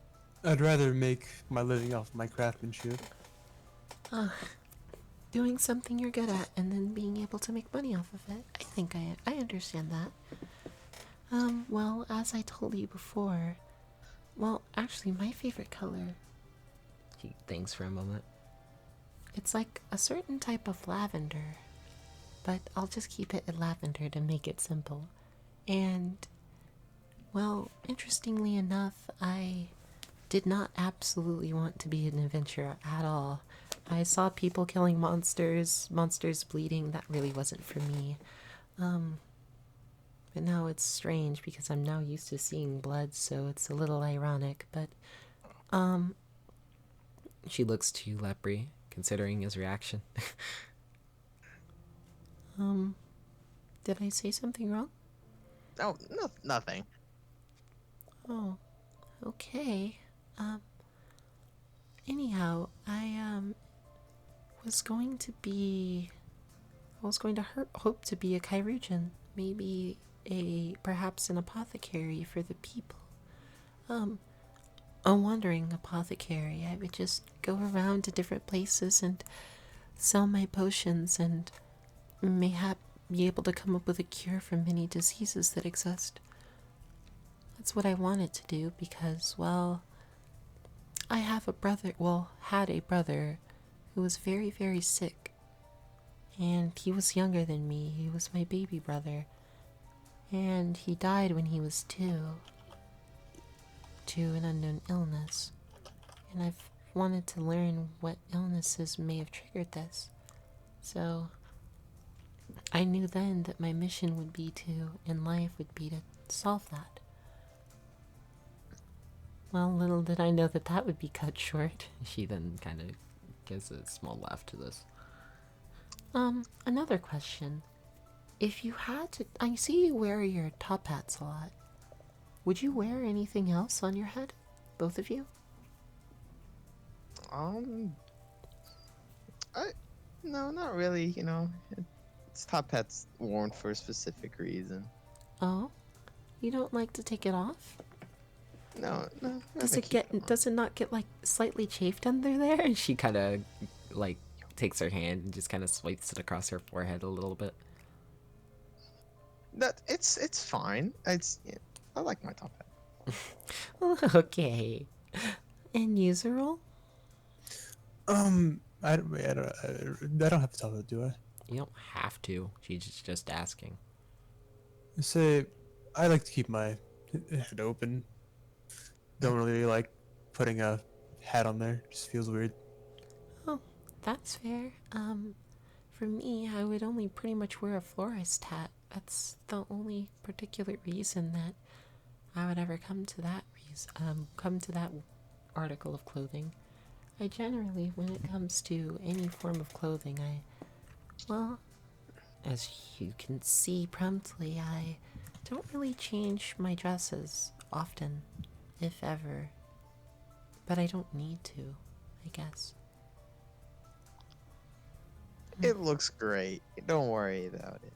Speaker 4: I'd rather make my living off my craftsmanship.
Speaker 5: doing something you're good at and then being able to make money off of it. I think I understand that. Well, as I told you before, well, actually, my favorite color,
Speaker 1: He thinks for a moment.
Speaker 5: it's like a certain type of lavender, but I'll just keep it at lavender to make it simple. And, well, interestingly enough, I did not absolutely want to be an adventurer at all. I saw people killing monsters, monsters bleeding. That really wasn't for me. But now it's strange because I'm now used to seeing blood, so it's a little ironic. But,
Speaker 1: She looks to you, Lepri, considering his reaction.
Speaker 5: did I say something wrong?
Speaker 3: Oh, no, nothing.
Speaker 5: Oh, okay. Anyhow, I was going to be, I was going to hope to be a chirurgeon, maybe perhaps an apothecary for the people. A wandering apothecary. I would just go around to different places and sell my potions and mayhap be able to come up with a cure for many diseases that exist. That's what I wanted to do because, well, I have a brother, well, had a brother who was very, very sick. And he was younger than me. He was my baby brother. And he died when he was 2 to an unknown illness. And I've wanted to learn what illnesses may have triggered this. So I knew then that my mission would be to, in life, would be to solve that. Well, little did I know that that would be cut short.
Speaker 1: She then kind of gives a small laugh to this.
Speaker 5: Another question. If you had to, I see you wear your top hats a lot. Would you wear anything else on your head? Both of you?
Speaker 3: No, not really. You know, it's top hat's worn for a specific reason.
Speaker 5: Oh? You don't like to take it off?
Speaker 3: No.
Speaker 5: Does
Speaker 3: I
Speaker 5: it
Speaker 3: keep
Speaker 5: get,
Speaker 3: on.
Speaker 5: does it not get like slightly chafed under there?
Speaker 1: And she kind of, like, takes her hand and just kind of swipes it across her forehead a little bit.
Speaker 3: That it's fine. I like my top hat.
Speaker 5: Okay. And usual?
Speaker 4: I don't have to tell her, do I?
Speaker 1: You don't have to. She's just asking.
Speaker 4: Say, I like to keep my head open. Don't really like putting a hat on there. Just feels weird.
Speaker 5: Oh, that's fair. For me, I would only pretty much wear a florist hat. That's the only particular reason that I would ever come to that article of clothing. I generally, when it comes to any form of clothing, well, as you can see promptly, I don't really change my dresses often, if ever. But I don't need to, I guess.
Speaker 3: It looks great. Don't worry about it.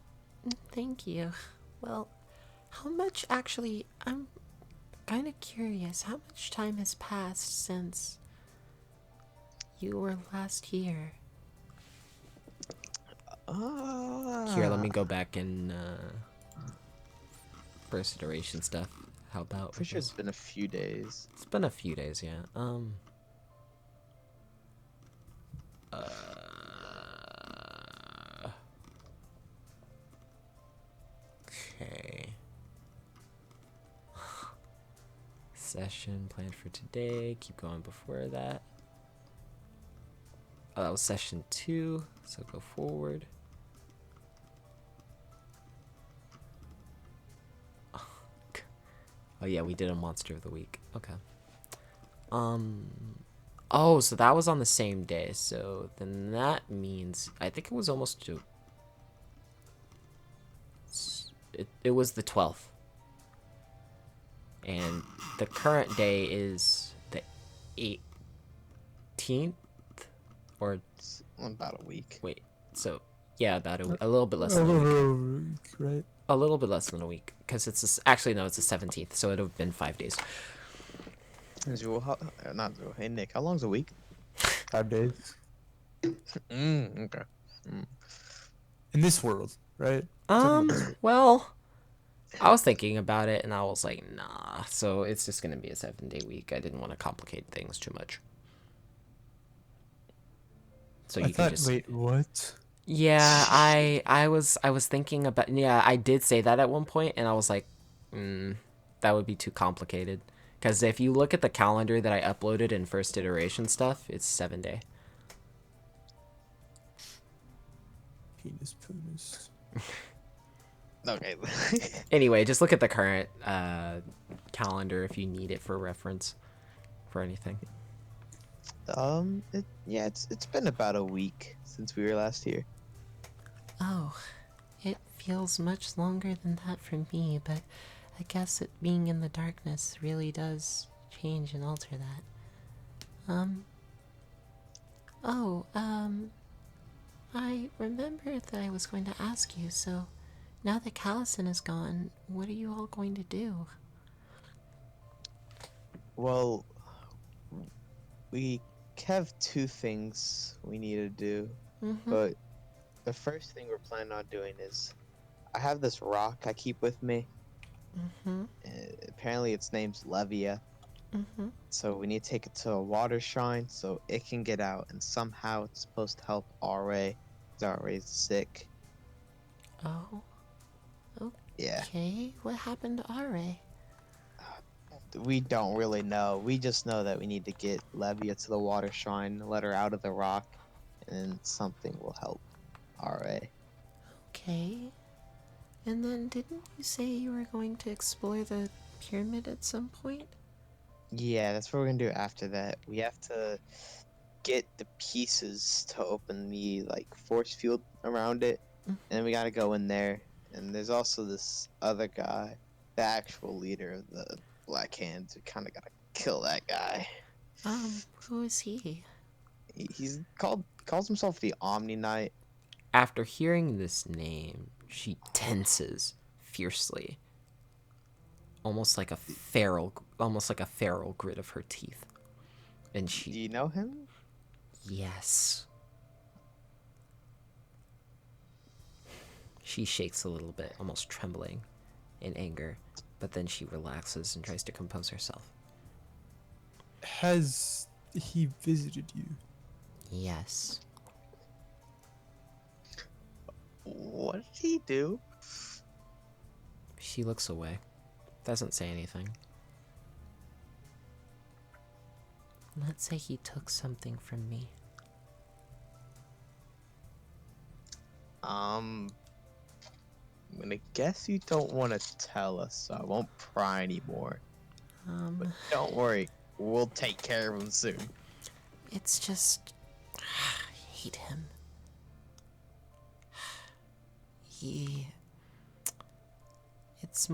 Speaker 5: Thank you. Well, how much actually, I'm kind of curious, how much time has passed since you were last here?
Speaker 1: Here, let me go back and first iteration stuff. How about?
Speaker 3: Pretty sure it's been a few days.
Speaker 1: It's been a few days, yeah. Okay. Session planned for today. Keep going before that. Oh, that was session 2, so go forward. Oh yeah, we did a monster of the week. Okay. Oh, so that was on the same day. So then that means I think it was almost it was the 12th. And the current day is the 18th or
Speaker 3: It's about a week.
Speaker 1: wait. So yeah, about a little bit less than a week.
Speaker 4: Right.
Speaker 1: A little bit less than a week because actually no, it's the 17th, so it'd have been 5 days.
Speaker 3: Hey Nick, how long's a week?
Speaker 4: 5 days.
Speaker 3: Okay. Mm.
Speaker 4: In this world, right? Talking about this world.
Speaker 1: Well, I was thinking about it and I was like, nah. So it's just gonna be a 7-day week. I didn't want to complicate things too much. So
Speaker 4: I
Speaker 1: you can
Speaker 4: thought,
Speaker 1: just
Speaker 4: wait, what?
Speaker 1: yeah, I was thinking about yeah, I did say that at one point and I was like, that would be too complicated. Because if you look at the calendar that I uploaded in first iteration stuff, it's 7-day.
Speaker 4: Penis poonus.
Speaker 3: Okay.
Speaker 1: Anyway, just look at the current calendar if you need it for reference for anything.
Speaker 3: It's been about a week since we were last here.
Speaker 5: Oh, it feels much longer than that for me, but I guess it being in the darkness really does change and alter that. Oh, I remembered that I was going to ask you, so now that Callison is gone, what are you all going to do?
Speaker 3: Well, we have two things we need to do,
Speaker 5: Mm-hmm.
Speaker 3: but the first thing we're planning on doing is I have this rock I keep with me.
Speaker 5: Mm-hmm.
Speaker 3: Apparently, its name's Levia.
Speaker 5: Mm-hmm.
Speaker 3: So we need to take it to a water shrine so it can get out, and somehow it's supposed to help RA, because RA's sick.
Speaker 5: Oh,
Speaker 3: Yeah,
Speaker 5: okay. What happened to RA?
Speaker 3: we don't really know. We just know that we need to get Levia to the water shrine, let her out of the rock, and something will help RA.
Speaker 5: Okay. And then didn't you say you were going to explore the pyramid at some point?
Speaker 3: Yeah, that's what we're gonna do after that. We have to get the pieces to open the like force field around it, and then we gotta go in there. And there's also this other guy, the actual leader of the Black Hands. We kind of gotta kill that guy.
Speaker 5: Who is he?
Speaker 3: He's calls himself the Omni Knight.
Speaker 1: After hearing this name, she tenses fiercely, almost like a feral grit of her teeth. And
Speaker 3: Do
Speaker 1: she,
Speaker 3: you know him?
Speaker 1: yes. She shakes a little bit, almost trembling in anger, but then she relaxes and tries to compose herself.
Speaker 4: Has he visited you?
Speaker 1: Yes.
Speaker 3: What did he do?
Speaker 1: She looks away, doesn't say anything.
Speaker 5: Let's say he took something from me.
Speaker 3: I'm gonna guess you don't want to tell us, so I won't pry anymore. But don't worry, we'll take care of him soon.
Speaker 5: It's just. I hate him. He. It's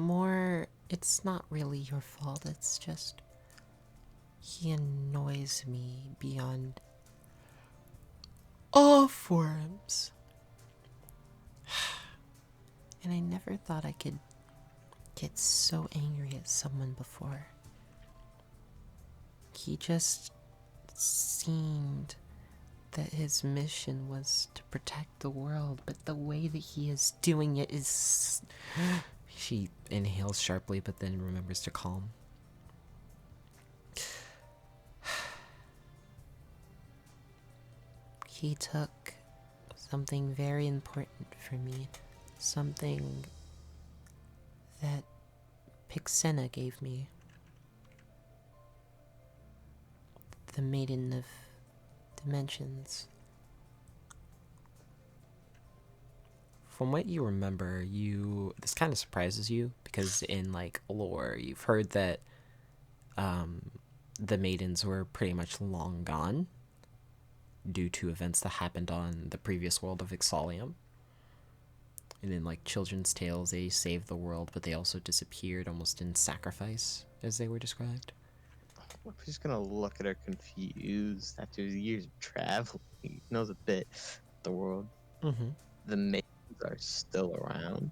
Speaker 5: not really your fault, it's just. He annoys me beyond all forms. And I never thought I could get so angry at someone before. He just seemed that his mission was to protect the world, but the way that he is doing it is.
Speaker 1: She inhales sharply, but then remembers to calm.
Speaker 5: He took something very important for me. Something that Pixena gave me. The Maiden of Dimensions.
Speaker 1: From what you remember, this kind of surprises you because in like lore, you've heard that the maidens were pretty much long gone due to events that happened on the previous world of Ixalium. And in like children's tales, they saved the world, but they also disappeared almost in sacrifice, as they were described.
Speaker 3: We're just gonna look at her confused after years of travel. He knows a bit of the world.
Speaker 1: Mm-hmm.
Speaker 3: The maidens are still around.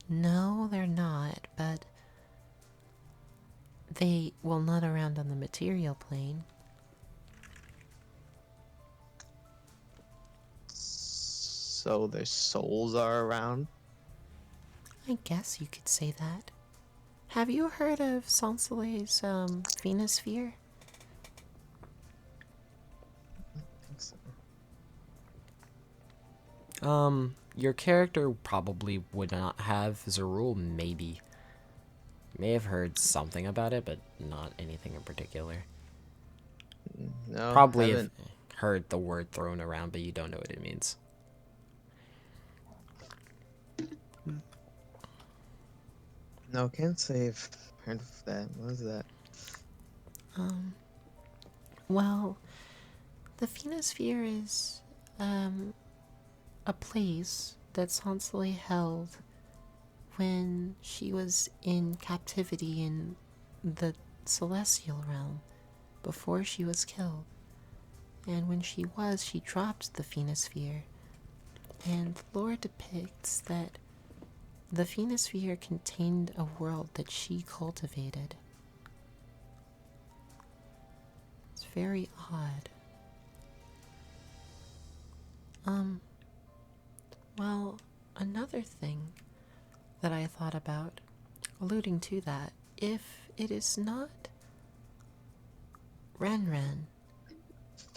Speaker 5: No, they're not, but not around on the material plane.
Speaker 3: so their souls are around.
Speaker 5: I guess you could say that. Have you heard of Sansoleil's Venusphere?
Speaker 3: I think so.
Speaker 1: Your character probably would not have. As a rule, maybe. May have heard something about it, but not anything in particular.
Speaker 3: No,
Speaker 1: Probably have
Speaker 3: haven't.
Speaker 1: heard the word thrown around, but you don't know what it means.
Speaker 3: No, can't say I've heard of that. What is that?
Speaker 5: Well, the Venusphere is a place that Sansoleil held when she was in captivity in the celestial realm before she was killed. And when she was, she dropped the Venusphere. And lore depicts that the Venusphere contained a world that she cultivated. It's very odd. Well, another thing that I thought about, alluding to that, if it is not Ren,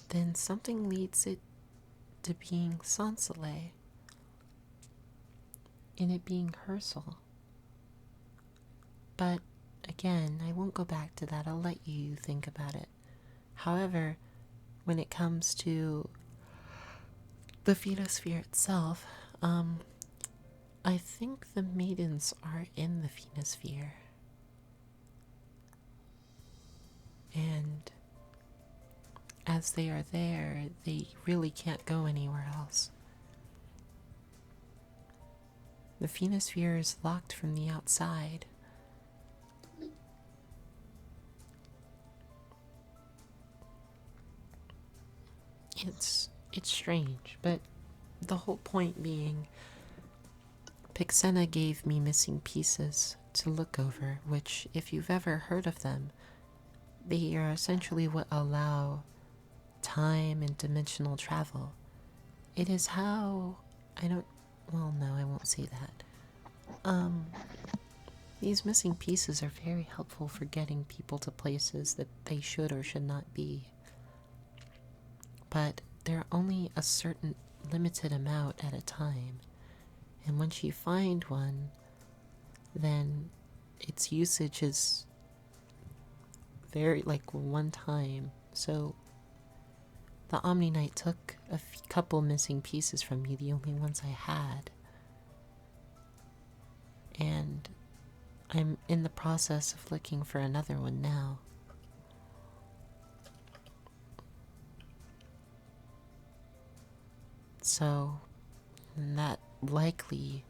Speaker 5: then something leads it to being Sansoleil, in it being her soul. But again, I won't go back to that. I'll let you think about it. However, when it comes to the Venusphere itself, I think the maidens are in the Venusphere. And as they are there, they really can't go anywhere else. The Venusphere is locked from the outside. It's strange, but the whole point being, Pixena gave me missing pieces to look over, which, if you've ever heard of them, they are essentially what allow time and dimensional travel. It is how well, no, I won't say that. These missing pieces are very helpful for getting people to places that they should or should not be. But they're only a certain limited amount at a time. And once you find one, then its usage is very, like, one time. So the Omni Knight took a couple missing pieces from me, the only ones I had. And I'm in the process of looking for another one now. So that likely,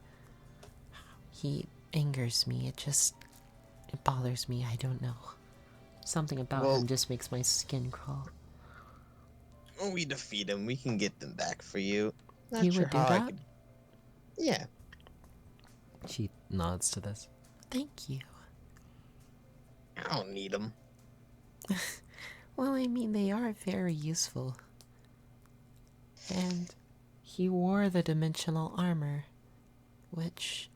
Speaker 5: he angers me. It bothers me. I don't know. Something about
Speaker 3: Well-
Speaker 5: him just makes my skin crawl.
Speaker 3: When we defeat them, we can get them back for you. Not
Speaker 5: You
Speaker 3: sure
Speaker 5: would do
Speaker 3: how I
Speaker 5: that?
Speaker 3: could. Yeah.
Speaker 1: She nods to this.
Speaker 5: Thank you.
Speaker 3: I don't need them.
Speaker 5: Well, I mean, they are very useful. And he wore the dimensional armor, which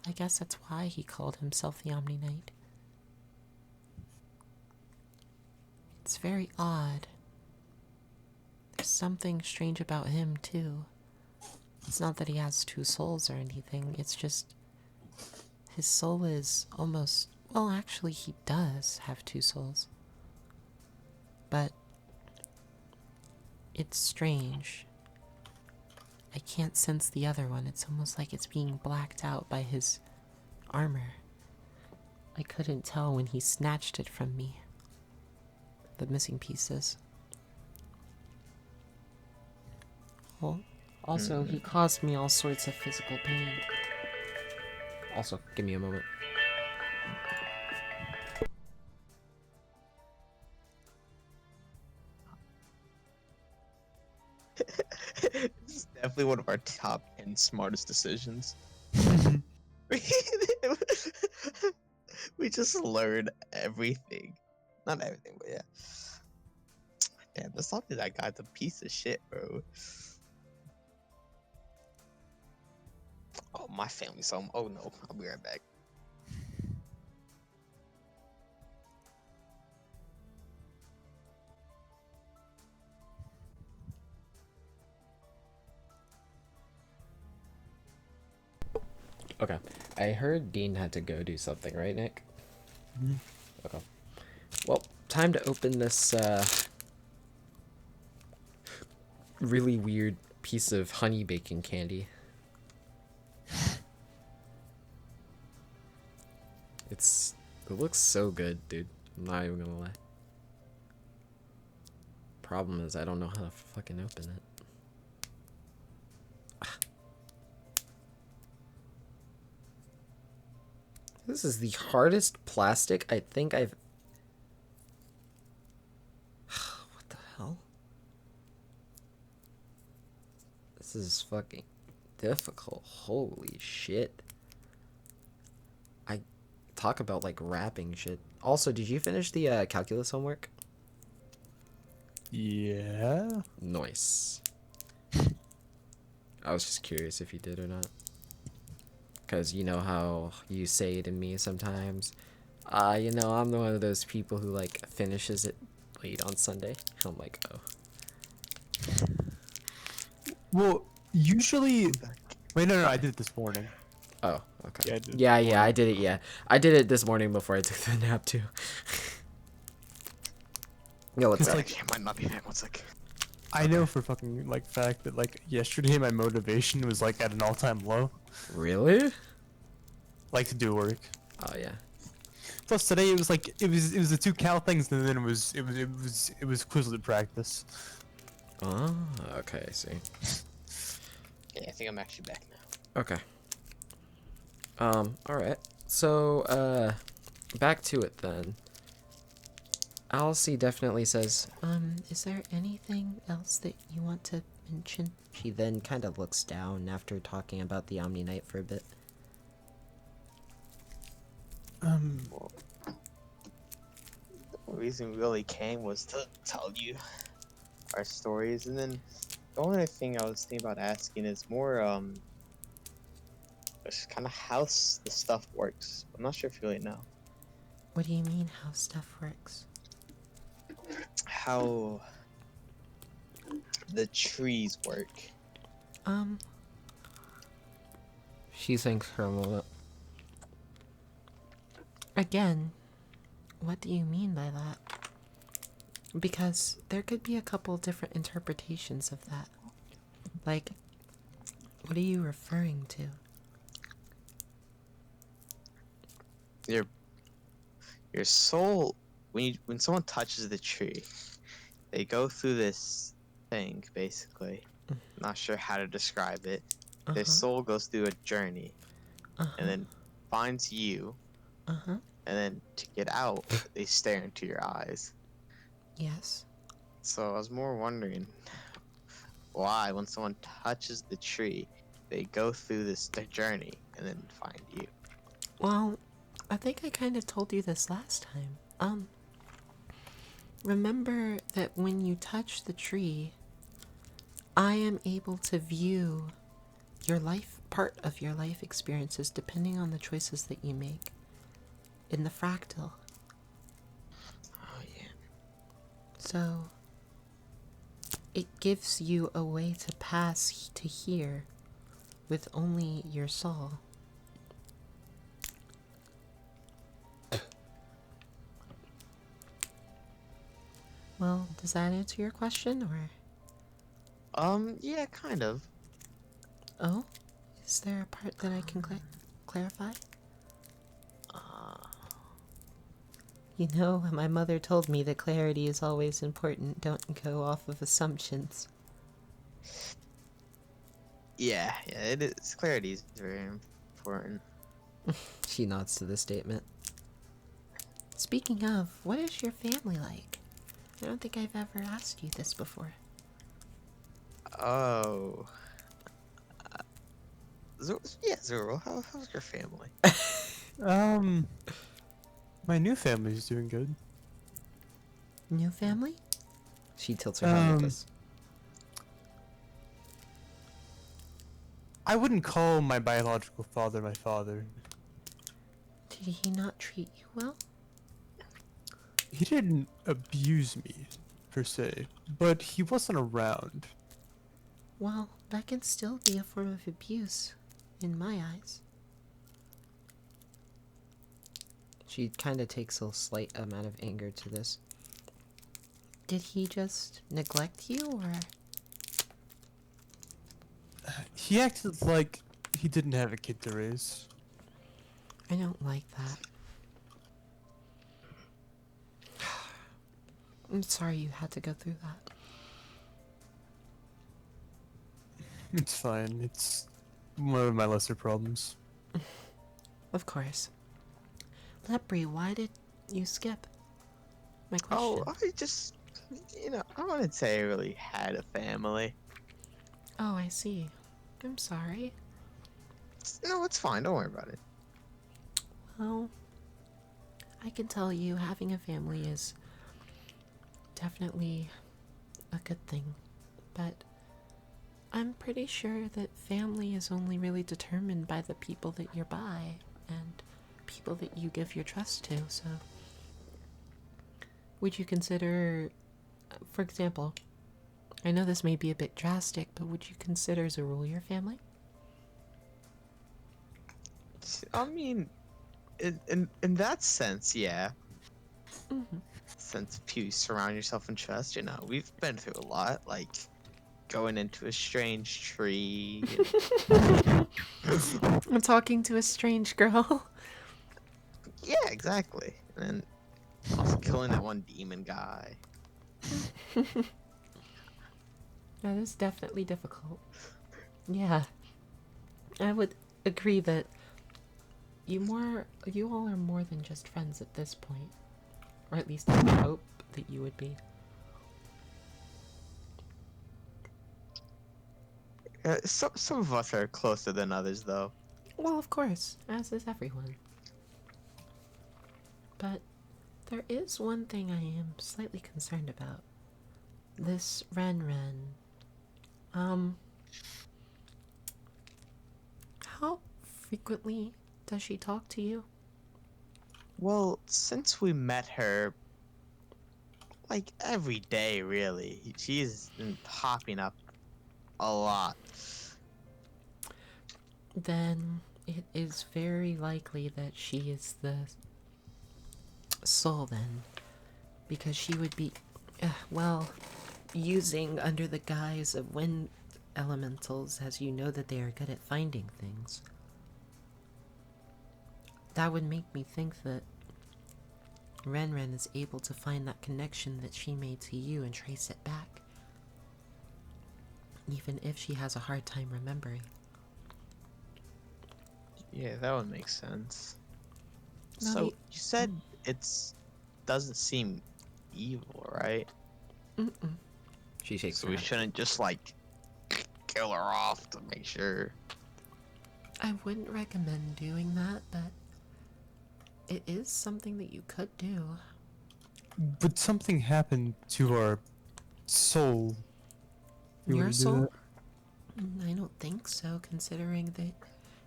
Speaker 5: I guess that's why he called himself the Omni Knight. It's very odd. There's something strange about him, too. It's not that he has two souls or anything, it's just his soul is almost... Well, actually, he does have two souls. But it's strange. I can't sense the other one. It's almost like it's being blacked out by his armor. I couldn't tell when he snatched it from me. The missing pieces. Well, also, he caused me all sorts of physical pain.
Speaker 1: Also, give me a moment.
Speaker 3: This is definitely one of our top 10 smartest decisions. We just learned everything. Not everything, but yeah. Damn, the something that guy's a piece of shit, bro.
Speaker 2: Oh, my family's home. Oh no, I'll be right back.
Speaker 1: Okay. I heard Dean had to go do something, right, Nick?
Speaker 4: Mhm.
Speaker 1: Okay. Well, time to open this really weird piece of honey baking candy. It looks so good, dude. I'm not even gonna lie. Problem is I don't know how to fucking open it. This is the hardest plastic I think I've... What the hell? This is fucking difficult. Holy shit. I talk about like wrapping shit. Also, did you finish the calculus homework?
Speaker 4: Yeah.
Speaker 1: Nice. I was just curious if you did or not. Because you know how you say to me sometimes, you know, I'm one of those people who like finishes it late on Sunday. I'm like, oh.
Speaker 4: Well, usually. Wait, no, I did it this morning.
Speaker 1: Oh, okay.
Speaker 4: Yeah, I did it
Speaker 1: Yeah,
Speaker 4: this
Speaker 1: I
Speaker 4: morning.
Speaker 1: did it, yeah. I did it this morning before I took the nap too. Yo, what's
Speaker 4: It's
Speaker 1: up?
Speaker 4: like-
Speaker 2: I might not be back. 1 sec.
Speaker 4: I know for fucking like fact that like yesterday my motivation was like at an all-time low,
Speaker 1: Really?
Speaker 4: like to do work.
Speaker 1: Oh yeah.
Speaker 4: Plus today it was like it was the two cal things and then it was Quizlet practice.
Speaker 1: Oh, okay, I see.
Speaker 2: Yeah, I think I'm actually back now.
Speaker 1: Okay. Alright. So, back to it then. Alcy definitely says,
Speaker 5: Is there anything else that you want to mention?
Speaker 1: she then kind of looks down after talking about the Omni Knight for a bit.
Speaker 2: The reason we really came was to tell you our stories, and then the only thing I was thinking about asking is more just kind of how the stuff works. I'm not sure if you really know
Speaker 5: What do you mean how stuff works?
Speaker 2: how the trees work.
Speaker 1: She thinks for a moment.
Speaker 5: Again, what do you mean by that? Because there could be a couple different interpretations of that. Like, what are you referring to?
Speaker 3: Your soul, when someone touches the tree, they go through this thing basically. Not sure how to describe it. Their soul goes through a journey and then finds you, and then to get out, they stare into your eyes.
Speaker 5: Yes.
Speaker 3: So I was more wondering why, when someone touches the tree, they go through their journey and then find you.
Speaker 5: Well, I think I kind of told you this last time. Remember that when you touch the tree, I am able to view your life, part of your life experiences, depending on the choices that you make in the fractal.
Speaker 3: Oh yeah.
Speaker 5: So, it gives you a way to pass to here with only your soul. Well, does that answer your question, or?
Speaker 3: Yeah, kind of.
Speaker 5: Oh? Is there a part that I can clarify? You know, my mother told me that clarity is always important. Don't go off of assumptions.
Speaker 3: Yeah, it is. Clarity is very important.
Speaker 1: She nods to this statement.
Speaker 5: Speaking of, what is your family like? I don't think I've ever asked you this before.
Speaker 3: Oh. Zoro, how's your family?
Speaker 4: My new family's doing good.
Speaker 5: New family?
Speaker 1: She tilts her head like this.
Speaker 4: I wouldn't call my biological father my father.
Speaker 5: Did he not treat you well?
Speaker 4: He didn't abuse me, per se, but he wasn't around.
Speaker 5: Well, that can still be a form of abuse, in my eyes.
Speaker 1: She kind of takes a slight amount of anger to this.
Speaker 5: Did he just neglect you, or?
Speaker 4: He acted like he didn't have a kid to raise.
Speaker 5: I don't like that. I'm sorry you had to go through that.
Speaker 4: It's fine. It's one of my lesser problems.
Speaker 5: Of course. Lepri, why did you skip my question?
Speaker 3: Oh, I just, I wouldn't say I really had a family.
Speaker 5: Oh, I see. I'm sorry.
Speaker 3: No, it's fine. Don't worry about it.
Speaker 5: Well, I can tell you having a family is definitely a good thing, but I'm pretty sure that family is only really determined by the people that you're by and people that you give your trust to, so would you consider, for example, I know this may be a bit drastic, but would you consider Zerul your family?
Speaker 3: I mean, in that sense, yeah.
Speaker 5: Mm-hmm.
Speaker 3: Sense of peace, surround yourself in trust. We've been through a lot, like going into a strange tree.
Speaker 5: I'm talking to a strange girl.
Speaker 3: Yeah, exactly. And also killing that one demon guy.
Speaker 5: That is definitely difficult. Yeah. I would agree that you all are more than just friends at this point. Or at least I would hope that you would be.
Speaker 3: Some of us are closer than others, though.
Speaker 5: Well, of course, as is everyone. But there is one thing I am slightly concerned about. This Ren. How frequently does she talk to you?
Speaker 3: Well, since we met her, like every day, really, she's been popping up a lot.
Speaker 5: Then it is very likely that she is the soul then. Because she would be, well, using under the guise of wind elementals, as you know that they are good at finding things. That would make me think that Ren is able to find that connection that she made to you and trace it back. Even if she has a hard time remembering.
Speaker 3: Yeah, that would make sense.
Speaker 5: Now
Speaker 3: So
Speaker 5: the-
Speaker 3: you said it's doesn't seem evil, right?
Speaker 5: Mm-mm.
Speaker 1: She shakes
Speaker 3: So
Speaker 1: her
Speaker 3: we
Speaker 1: head.
Speaker 3: shouldn't just like kill her off to make sure.
Speaker 5: I wouldn't recommend doing that, but it is something that you could do.
Speaker 4: But something happened to our soul. You
Speaker 5: Your
Speaker 4: wouldn't do
Speaker 5: soul?
Speaker 4: that?
Speaker 5: I don't think so, considering that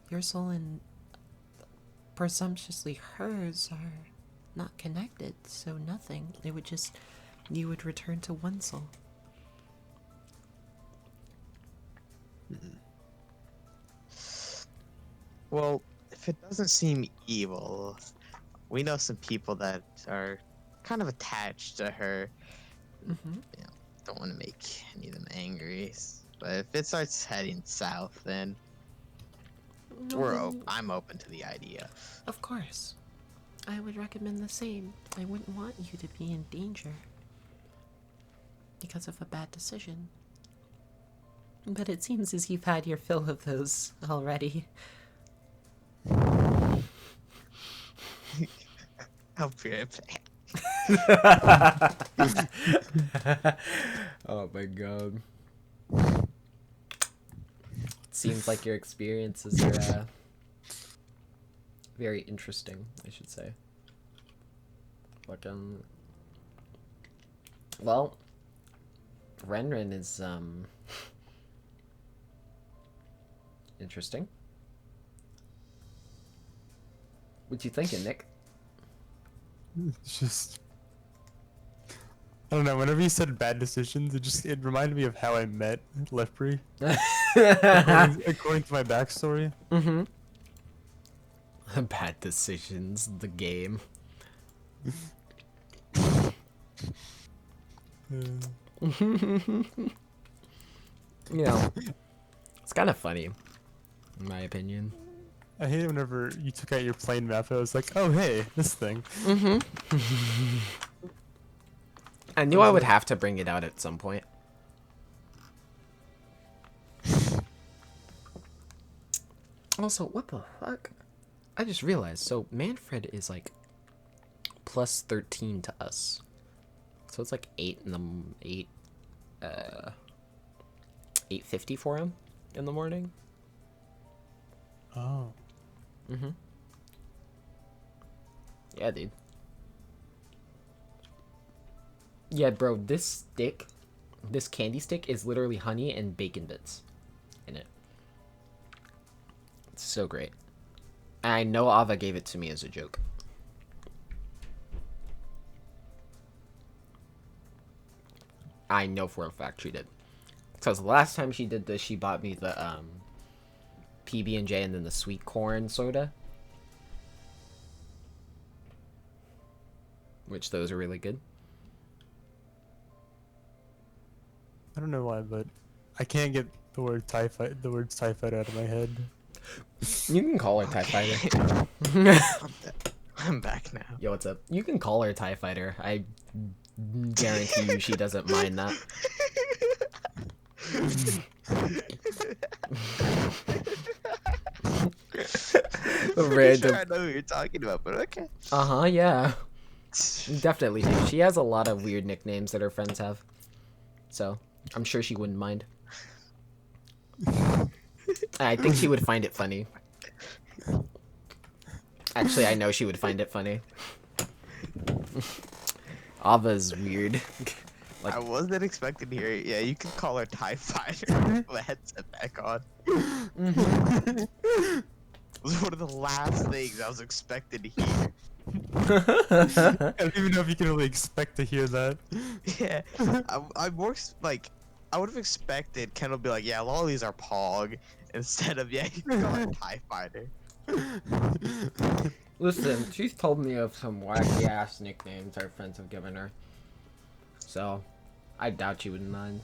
Speaker 5: your soul and presumptuously hers are not connected, so nothing. It would just, you would return to one soul.
Speaker 3: Well, if it doesn't seem evil, we know some people that are kind of attached to her.
Speaker 5: Mm-hmm.
Speaker 3: Don't want to make any of them angry, but if it starts heading south, then I'm open to the idea.
Speaker 5: Of course. I would recommend the same. I wouldn't want you to be in danger because of a bad decision. But it seems as you've had your fill of those already.
Speaker 3: I'll be right back.
Speaker 1: Oh my god. Seems like your experiences are very interesting, I should say. Fucking. Well, Ren is Interesting. What you thinking, Nick?
Speaker 4: It's just, I don't know. Whenever you said bad decisions, it reminded me of how I met Lepre. According to my backstory.
Speaker 1: Mm-hmm. Bad decisions, the game. You know, it's kind of funny, in my opinion.
Speaker 4: I hate it whenever you took out your plane map. I was like, oh hey, this thing.
Speaker 1: Mm-hmm. I knew I would have to bring it out at some point. Also, what the fuck? I just realized, so Manfred is like plus 13 to us. So it's like 8:50 for him in the morning.
Speaker 4: Oh.
Speaker 1: Mm-hmm. Yeah, dude. Yeah, bro, this candy stick is literally honey and bacon bits in it. It's so great. And I know Ava gave it to me as a joke. I know for a fact she did. Because the last time she did this, she bought me the PB&J and then the sweet corn soda. Which those are really good.
Speaker 4: I don't know why, but I can't get the words TIE Fighter out of my head.
Speaker 1: You can call her TIE Fighter.
Speaker 3: I'm back now.
Speaker 1: Yo, what's up? You can call her TIE Fighter. I guarantee you she doesn't mind that. Random.
Speaker 3: Sure I know who you're talking about, but okay.
Speaker 1: Uh-huh, yeah. Definitely do. She has a lot of weird nicknames that her friends have. So, I'm sure she wouldn't mind. I think she would find it funny. Actually, I know she would find it funny. Ava's weird. Like,
Speaker 3: I wasn't expecting to hear it. Yeah, you can call her TIE Fighter. Put the headset back on.
Speaker 1: mhm.
Speaker 3: It was one of the last things I was expecting to hear.
Speaker 4: I don't even know if you can really expect to hear that.
Speaker 3: Yeah, I more like I would have expected Ken would be like, yeah, lollies are Pog, instead of yeah, you can call her TIE Fighter.
Speaker 1: Listen, she's told me of some wacky ass nicknames her friends have given her. So, I doubt she wouldn't mind.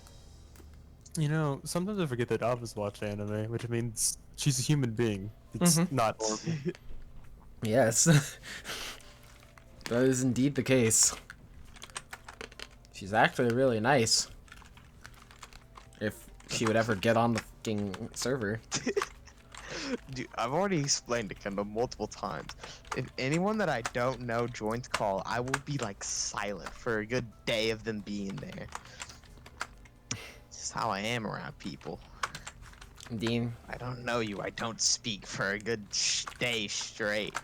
Speaker 4: You know, sometimes I forget that Ava's watch anime, which means she's a human being. It's
Speaker 1: Mhm.
Speaker 4: not horrible.
Speaker 1: Yes. That is indeed the case. She's actually really nice. If she would ever get on the fucking server.
Speaker 3: Dude, I've already explained to Kendall multiple times. If anyone that I don't know joins call, I will be like silent for a good day of them being there. This is how I am around people.
Speaker 1: Dean,
Speaker 3: I don't know you. I don't speak for a good day straight.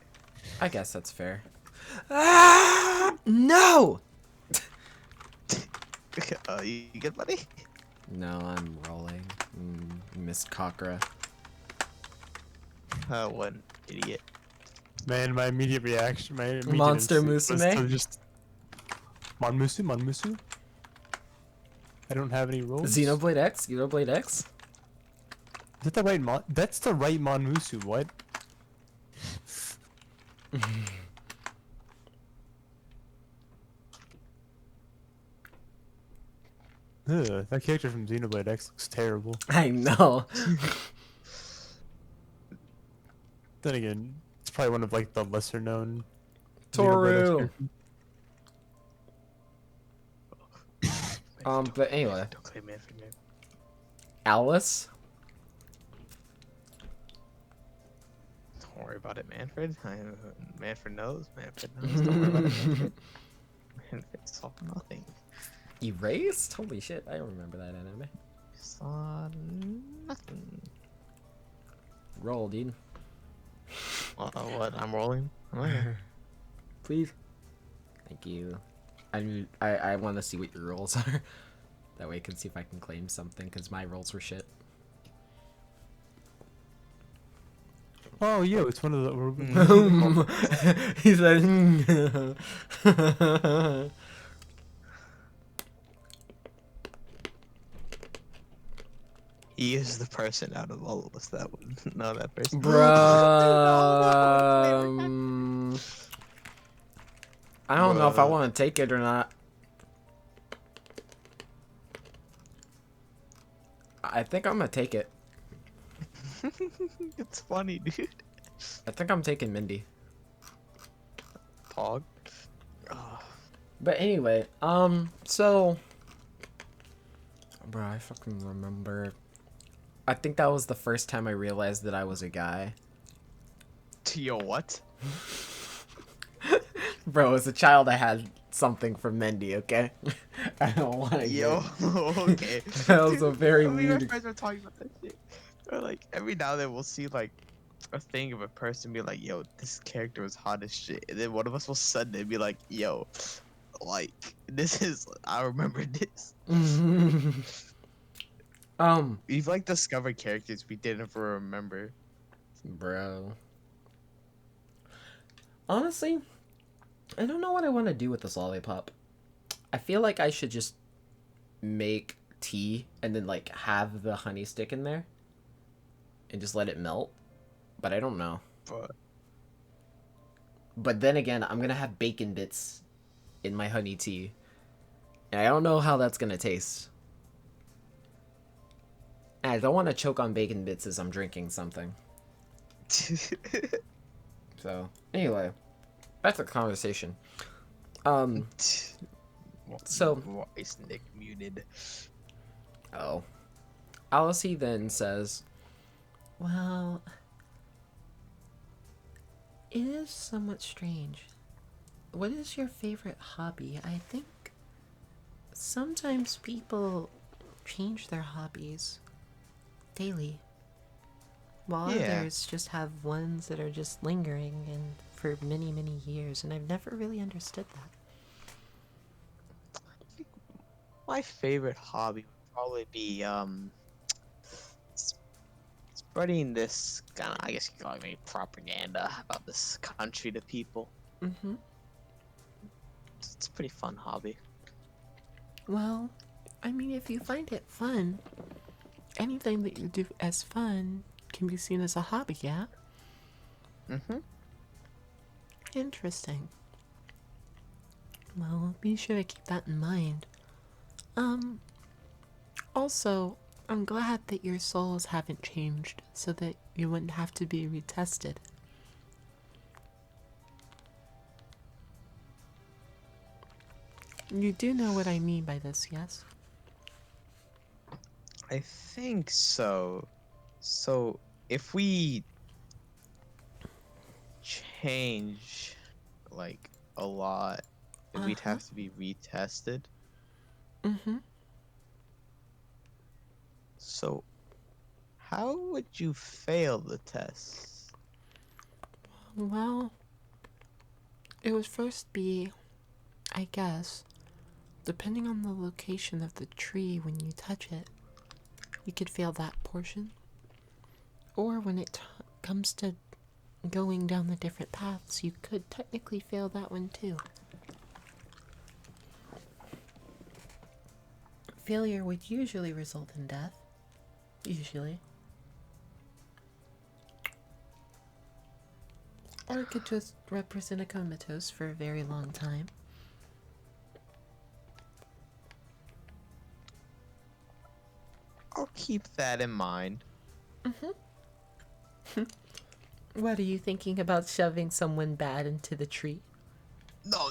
Speaker 1: I guess that's fair. Ah, no!
Speaker 3: You good, buddy?
Speaker 1: No, I'm rolling. Missed Kakra.
Speaker 3: What an idiot.
Speaker 4: Man, my immediate reaction, my immediate
Speaker 1: Monster
Speaker 4: instinct was
Speaker 1: Musume?
Speaker 4: to just Monmusu. I don't have any rolls.
Speaker 1: Xenoblade X? Xenoblade X?
Speaker 4: Is that the right mon? That's the right Monmusu. What? Ugh, that character from Xenoblade X looks terrible.
Speaker 1: I know.
Speaker 4: Then again, it's probably one of like the lesser known
Speaker 1: Toru.
Speaker 3: Don't
Speaker 1: But anyway.
Speaker 3: claim man for me.
Speaker 1: Alice?
Speaker 3: Don't worry about it, Manfred. Manfred knows. Manfred knows. Don't worry about it, Manfred. Manfred saw nothing.
Speaker 1: Erased? Holy shit, I remember that anime.
Speaker 3: Saw nothing.
Speaker 1: Roll, dude.
Speaker 3: What? I'm rolling? Okay.
Speaker 1: Please. Thank you. I want to see what your rolls are. That way I can see if I can claim something, because my rolls were shit.
Speaker 4: Oh, yo, it's one of the. we're-
Speaker 1: He said.
Speaker 3: He is the person out of all of us that would know that person.
Speaker 1: Bruh. I don't know if I
Speaker 3: Bruh.
Speaker 1: want to take it or not. I think I'm gonna take it.
Speaker 3: It's funny, dude.
Speaker 1: I think I'm taking Mindy.
Speaker 3: Pog. Oh,
Speaker 1: But anyway, so, bro, I fucking remember. I think that was the first time I realized that I was a guy.
Speaker 3: yo, what?
Speaker 1: Bro, as a child, I had something from Mindy. Okay, I don't want to
Speaker 3: Yo, okay.
Speaker 1: That was a very
Speaker 3: me and my
Speaker 1: weird.
Speaker 3: friends were talking about that shit. Or like every now and then we'll see like a thing of a person be like, yo, this character was hot as shit. And then one of us will suddenly be like, yo, like this is I remember this. We've like discovered characters we didn't ever remember.
Speaker 1: Bro. Honestly, I don't know what I want to do with this lollipop. I feel like I should just make tea and then like have the honey stick in there and just let it melt. But I don't know. But then again, I'm gonna have bacon bits in my honey tea. And I don't know how that's gonna taste. And I don't want to choke on bacon bits as I'm drinking something. So, anyway, back to the conversation. So-
Speaker 3: why is Nick muted?
Speaker 1: Oh. Alice then says,
Speaker 5: Well, it is somewhat strange. What is your favorite hobby? I think sometimes people change their hobbies daily, while
Speaker 3: Yeah.
Speaker 5: others just have ones that are just lingering and for many, many years, and I've never really understood that.
Speaker 3: My favorite hobby would probably be spreading this kind of, I guess you could call it maybe propaganda about this country to people.
Speaker 5: Mm-hmm.
Speaker 3: It's a pretty fun hobby.
Speaker 5: Well, I mean, if you find it fun, anything that you do as fun can be seen as a hobby, yeah?
Speaker 3: Mm-hmm.
Speaker 5: Interesting. Well, be sure to keep that in mind. Also, I'm glad that your souls haven't changed so that you wouldn't have to be retested. You do know what I mean by this, yes?
Speaker 3: I think so. So if we change like a lot, we'd
Speaker 5: Uh-huh.
Speaker 3: have to be retested.
Speaker 5: Mm-hmm.
Speaker 3: So how would you fail the test?
Speaker 5: Well, it would first be, I guess, depending on the location of the tree when you touch it, you could fail that portion. Or when it comes to going down the different paths, you could technically fail that one too. Failure would usually result in death. Usually. Or it could just represent a comatose for a very long time.
Speaker 3: I'll keep that in mind.
Speaker 5: What are you thinking about shoving someone bad into the tree?
Speaker 3: No.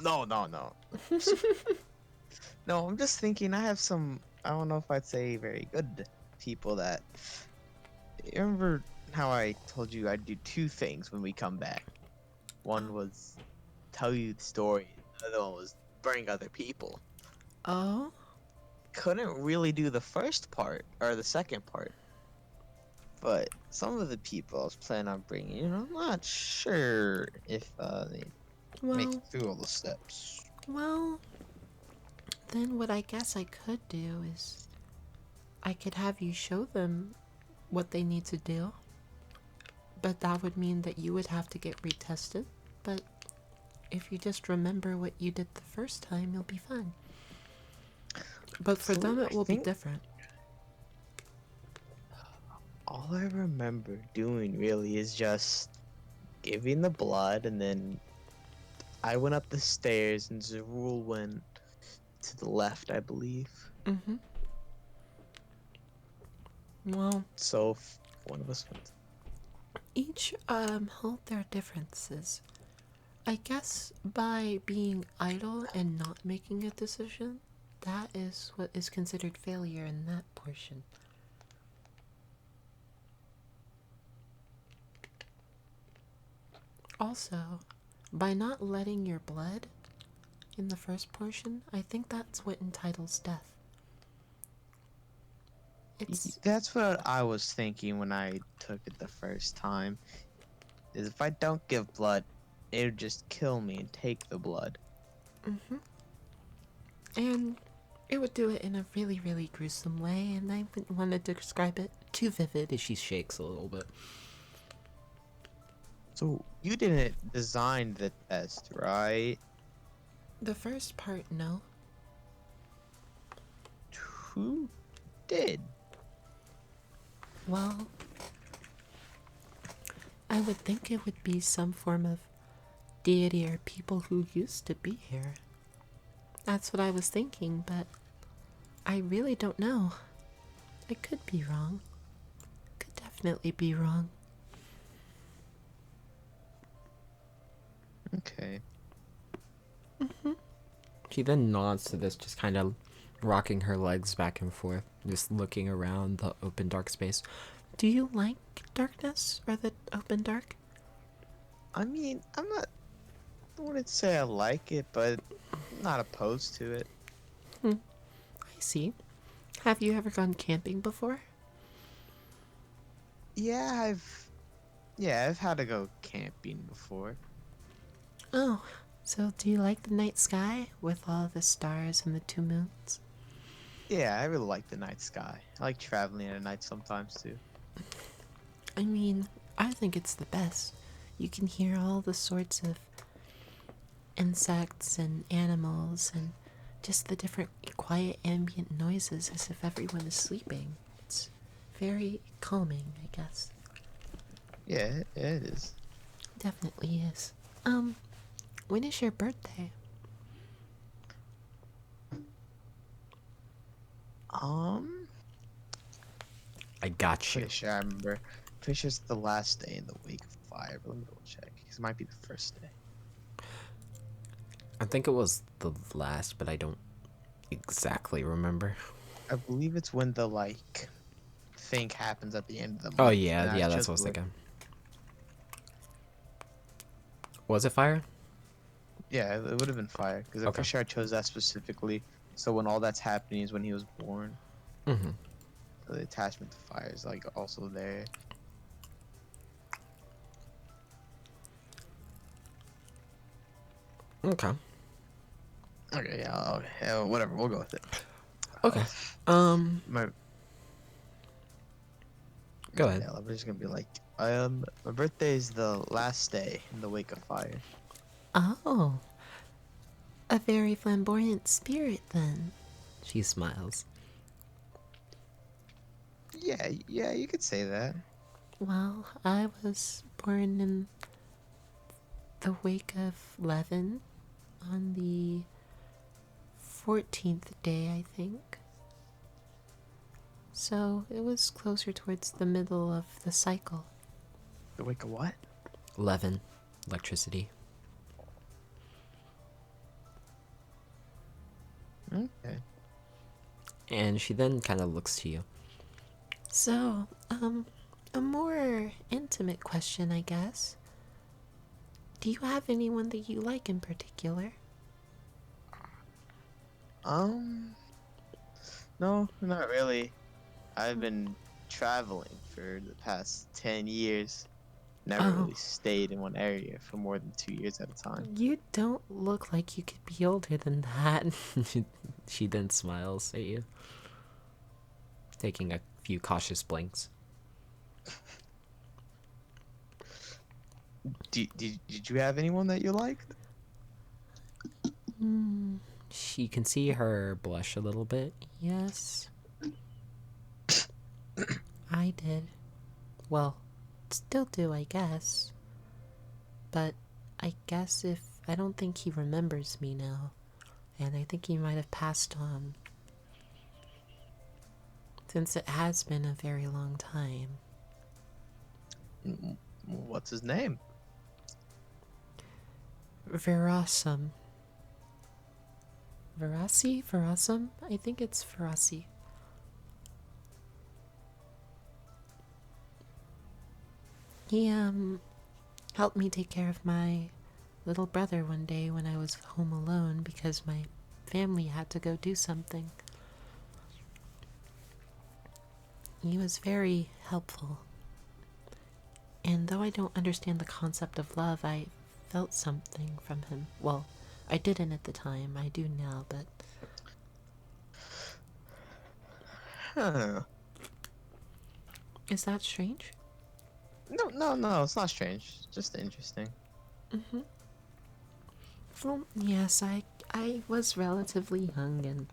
Speaker 3: No, I'm just thinking I have some, I don't know if I'd say very good people that, you remember how I told you I'd do two things when we come back? One was tell you the story, the other one was bring other people.
Speaker 5: Oh?
Speaker 3: Couldn't really do the first part, or the second part. But some of the people I was planning on bringing, I'm not sure if they make
Speaker 5: Well,
Speaker 3: it through all the steps.
Speaker 5: well, then what I guess I could do is I could have you show them what they need to do. But that would mean that you would have to get retested. But if you just remember what you did the first time, you'll be fine. But for
Speaker 2: So
Speaker 5: them, it
Speaker 2: I
Speaker 5: will be
Speaker 2: think
Speaker 5: different.
Speaker 2: all I remember doing really is just giving the blood, and then I went up the stairs, and Zerul went to the left, I believe.
Speaker 5: Mm-hmm. Well,
Speaker 2: So one of us went.
Speaker 5: each hold their differences. I guess by being idle and not making a decision, that is what is considered failure in that portion. Also, by not letting your blood in the first portion, I think that's what entitles death. It's
Speaker 2: That's what I was thinking when I took it the first time. Is if I don't give blood, it would just kill me and take the blood.
Speaker 5: mm-hmm. And it would do it in a really, really gruesome way, and I wouldn't want to describe it too vivid.
Speaker 1: She shakes a little bit.
Speaker 2: So you didn't design the test, right?
Speaker 5: The first part, no.
Speaker 2: Who did?
Speaker 5: Well, I would think it would be some form of deity or people who used to be here. That's what I was thinking, but I really don't know. I could be wrong. Could definitely be wrong.
Speaker 2: Okay.
Speaker 1: She then nods to this, just kind of rocking her legs back and forth, just looking around the open dark space.
Speaker 5: Do you like darkness or the open dark?
Speaker 2: I mean, I wouldn't say I like it, but I'm not opposed to it.
Speaker 5: I see. Have you ever gone camping before?
Speaker 2: Yeah, I've had to go camping before.
Speaker 5: Oh, so do you like the night sky with all the stars and the two moons?
Speaker 2: Yeah, I really like the night sky. I like traveling at night sometimes too.
Speaker 5: I mean, I think it's the best. You can hear all the sorts of insects and animals and just the different quiet ambient noises as if everyone is sleeping. It's very calming, I guess.
Speaker 2: Yeah, it is.
Speaker 5: Definitely is. When is your birthday?
Speaker 1: I got you.
Speaker 2: Pretty sure I remember. Pretty sure it's the last day in the Wake of Fire, but let me double check. 'Cause it might be the first day.
Speaker 1: I think it was the last, but I don't exactly remember.
Speaker 2: I believe it's when the thing happens at the end of the month.
Speaker 1: Oh
Speaker 2: and
Speaker 1: yeah, that's
Speaker 2: just
Speaker 1: what I was
Speaker 2: like-
Speaker 1: thinking. Was it fire?
Speaker 2: Yeah, it would have been fire because I'm
Speaker 1: Okay.
Speaker 2: pretty sure I chose that specifically. So when all that's happening is when he was born.
Speaker 1: Mm-hmm.
Speaker 2: So the attachment to fire is also there.
Speaker 1: Okay.
Speaker 2: Okay, yeah, whatever. We'll go with it.
Speaker 1: Okay.
Speaker 2: My
Speaker 1: Go ahead.
Speaker 2: Yeah, I'm just gonna be like, my birthday is the last day in the Wake of Fire.
Speaker 5: Oh, a very flamboyant spirit then.
Speaker 1: She smiles.
Speaker 2: Yeah, you could say that.
Speaker 5: Well, I was born in the wake of Levin on the 14th day, I think. So it was closer towards the middle of the cycle.
Speaker 2: The Wake of what?
Speaker 1: Levin. Electricity.
Speaker 2: Okay.
Speaker 1: And she then kind of looks to you.
Speaker 5: So, a more intimate question, I guess. Do you have anyone that you like in particular?
Speaker 2: No, not really. I've been traveling for the past 10 years. Never
Speaker 5: Oh.
Speaker 2: really stayed in one area for more than 2 years at a time.
Speaker 5: You don't look like you could be older than that.
Speaker 1: She then smiles at you, taking a few cautious blinks.
Speaker 3: Did you have anyone that you liked?
Speaker 1: She can see her blush a little bit.
Speaker 5: Yes, I did. Well, still do, I guess. But I guess if I don't think he remembers me now, and I think he might have passed on. Since it has been a very long time.
Speaker 3: What's his name?
Speaker 5: Verasum. Verasi? Verasum? I think it's Verasi. He, helped me take care of my little brother one day when I was home alone because my family had to go do something. He was very helpful. And though I don't understand the concept of love, I felt something from him. Well, I didn't at the time. I do now, but
Speaker 3: Huh.
Speaker 5: is that strange?
Speaker 3: No, it's not strange. Just interesting.
Speaker 5: Mm-hmm. Well, yes, I was relatively young, and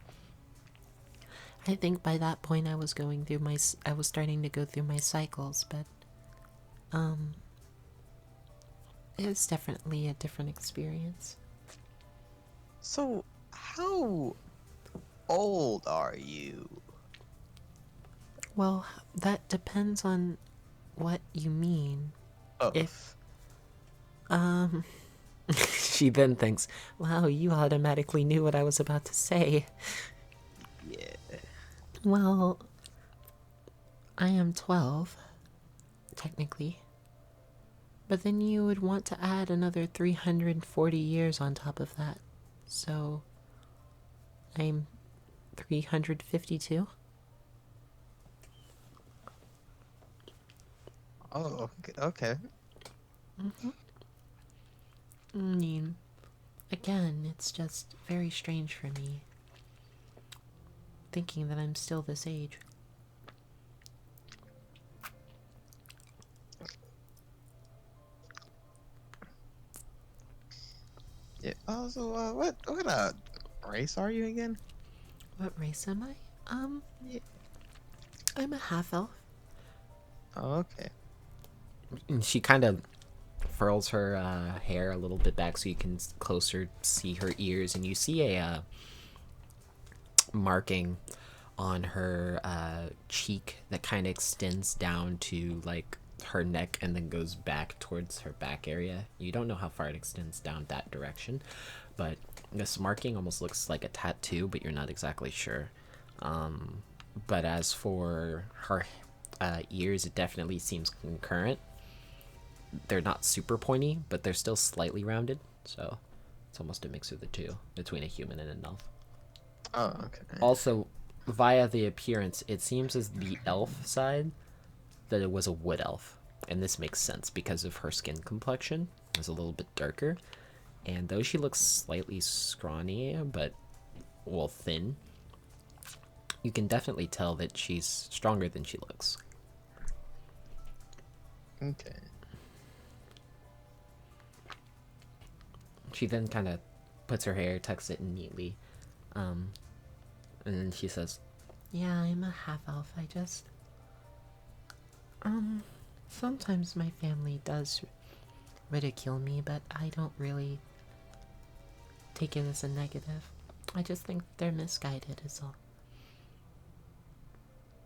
Speaker 5: I think by that point I was starting to go through my cycles, but it's definitely a different experience.
Speaker 3: So, how old are you?
Speaker 5: Well, that depends on what you mean.
Speaker 3: Oh,
Speaker 5: If she then thinks, "Wow, you automatically knew what I was about to say."
Speaker 3: yeah.
Speaker 5: Well, I am 12, technically. But then you would want to add another 340 years on top of that. So, I'm 352.
Speaker 3: Oh, okay.
Speaker 5: I mean, again, it's just very strange for me thinking that I'm still this age.
Speaker 3: Yeah. Oh, so what race are you again?
Speaker 5: What race am I?
Speaker 3: Yeah.
Speaker 5: I'm a half elf.
Speaker 3: Oh, okay.
Speaker 1: And she kind of furls her hair a little bit back so you can closer see her ears, and you see a marking on her cheek that kind of extends down to like her neck and then goes back towards her back area. You don't know how far it extends down that direction, but this marking almost looks like a tattoo, but you're not exactly sure. But as for her ears, it definitely seems concurrent. They're not super pointy, but they're still slightly rounded, so it's almost a mix of the two between a human and an elf.
Speaker 3: Oh, okay.
Speaker 1: Also, via the appearance, it seems as the elf side that it was a wood elf, and this makes sense because of her skin complexion is a little bit darker, and though she looks slightly scrawny but well thin, you can definitely tell that she's stronger than she looks.
Speaker 3: Okay.
Speaker 1: She then kind of puts her hair, tucks it in neatly, and then she says,
Speaker 5: Yeah, I'm a half elf. I just. Sometimes my family does ridicule me, but I don't really take it as a negative. I just think they're misguided, is all.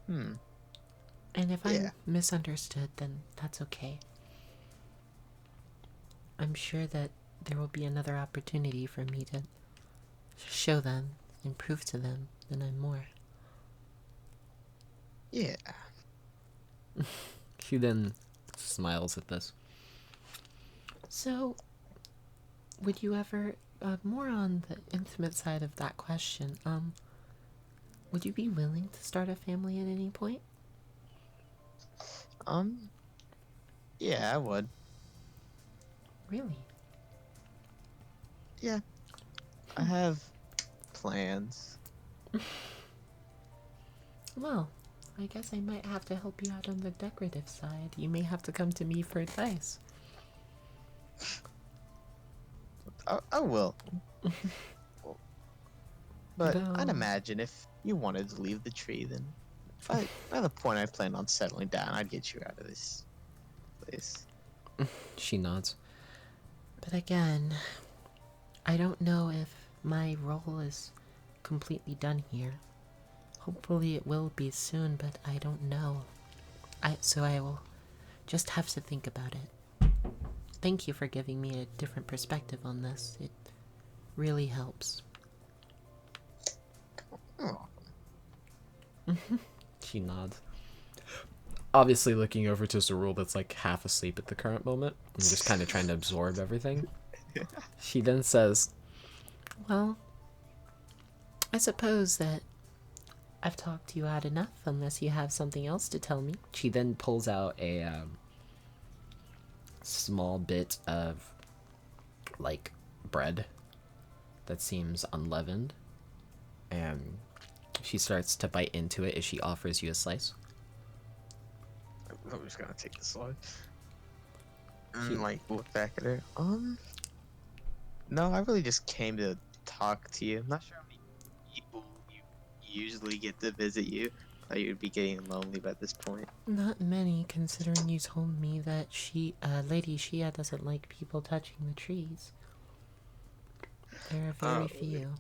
Speaker 3: Hmm.
Speaker 5: And if
Speaker 3: Yeah.
Speaker 5: I'm misunderstood, then that's okay. I'm sure that there will be another opportunity for me to show them and prove to them that I'm more.
Speaker 3: Yeah.
Speaker 1: she then smiles at this.
Speaker 5: So, would you ever, more on the intimate side of that question, would you be willing to start a family at any point?
Speaker 3: Yeah, I would.
Speaker 5: Really?
Speaker 3: Yeah. I have plans.
Speaker 5: Well, I guess I might have to help you out on the decorative side. You may have to come to me for advice.
Speaker 3: I will. But I'd
Speaker 1: No.
Speaker 3: imagine if you wanted to leave the tree, then by the point I plan on settling down, I'd get you out of this place.
Speaker 1: She nods.
Speaker 5: But again, I don't know if my role is completely done here. Hopefully it will be soon, but I don't know. So I will just have to think about it. Thank you for giving me a different perspective on this. It really helps.
Speaker 3: Oh,
Speaker 1: She nods. Obviously looking over to Zerul that's like half asleep at the current moment and just kind of trying to absorb everything. She then says,
Speaker 5: Well, I suppose that I've talked you out enough, unless you have something else to tell me.
Speaker 1: she then pulls out a small bit of like bread that seems unleavened, and she starts to bite into it as she offers you a slice.
Speaker 3: I'm just gonna take this one.
Speaker 1: She-
Speaker 3: And like look back at her. No, I really just came to talk to you. I'm not sure how many people you usually get to visit you. I thought you'd be getting lonely by this point.
Speaker 5: Not many, considering you told me that Lady Shia doesn't like people touching the trees. There are very
Speaker 3: Oh.
Speaker 5: few.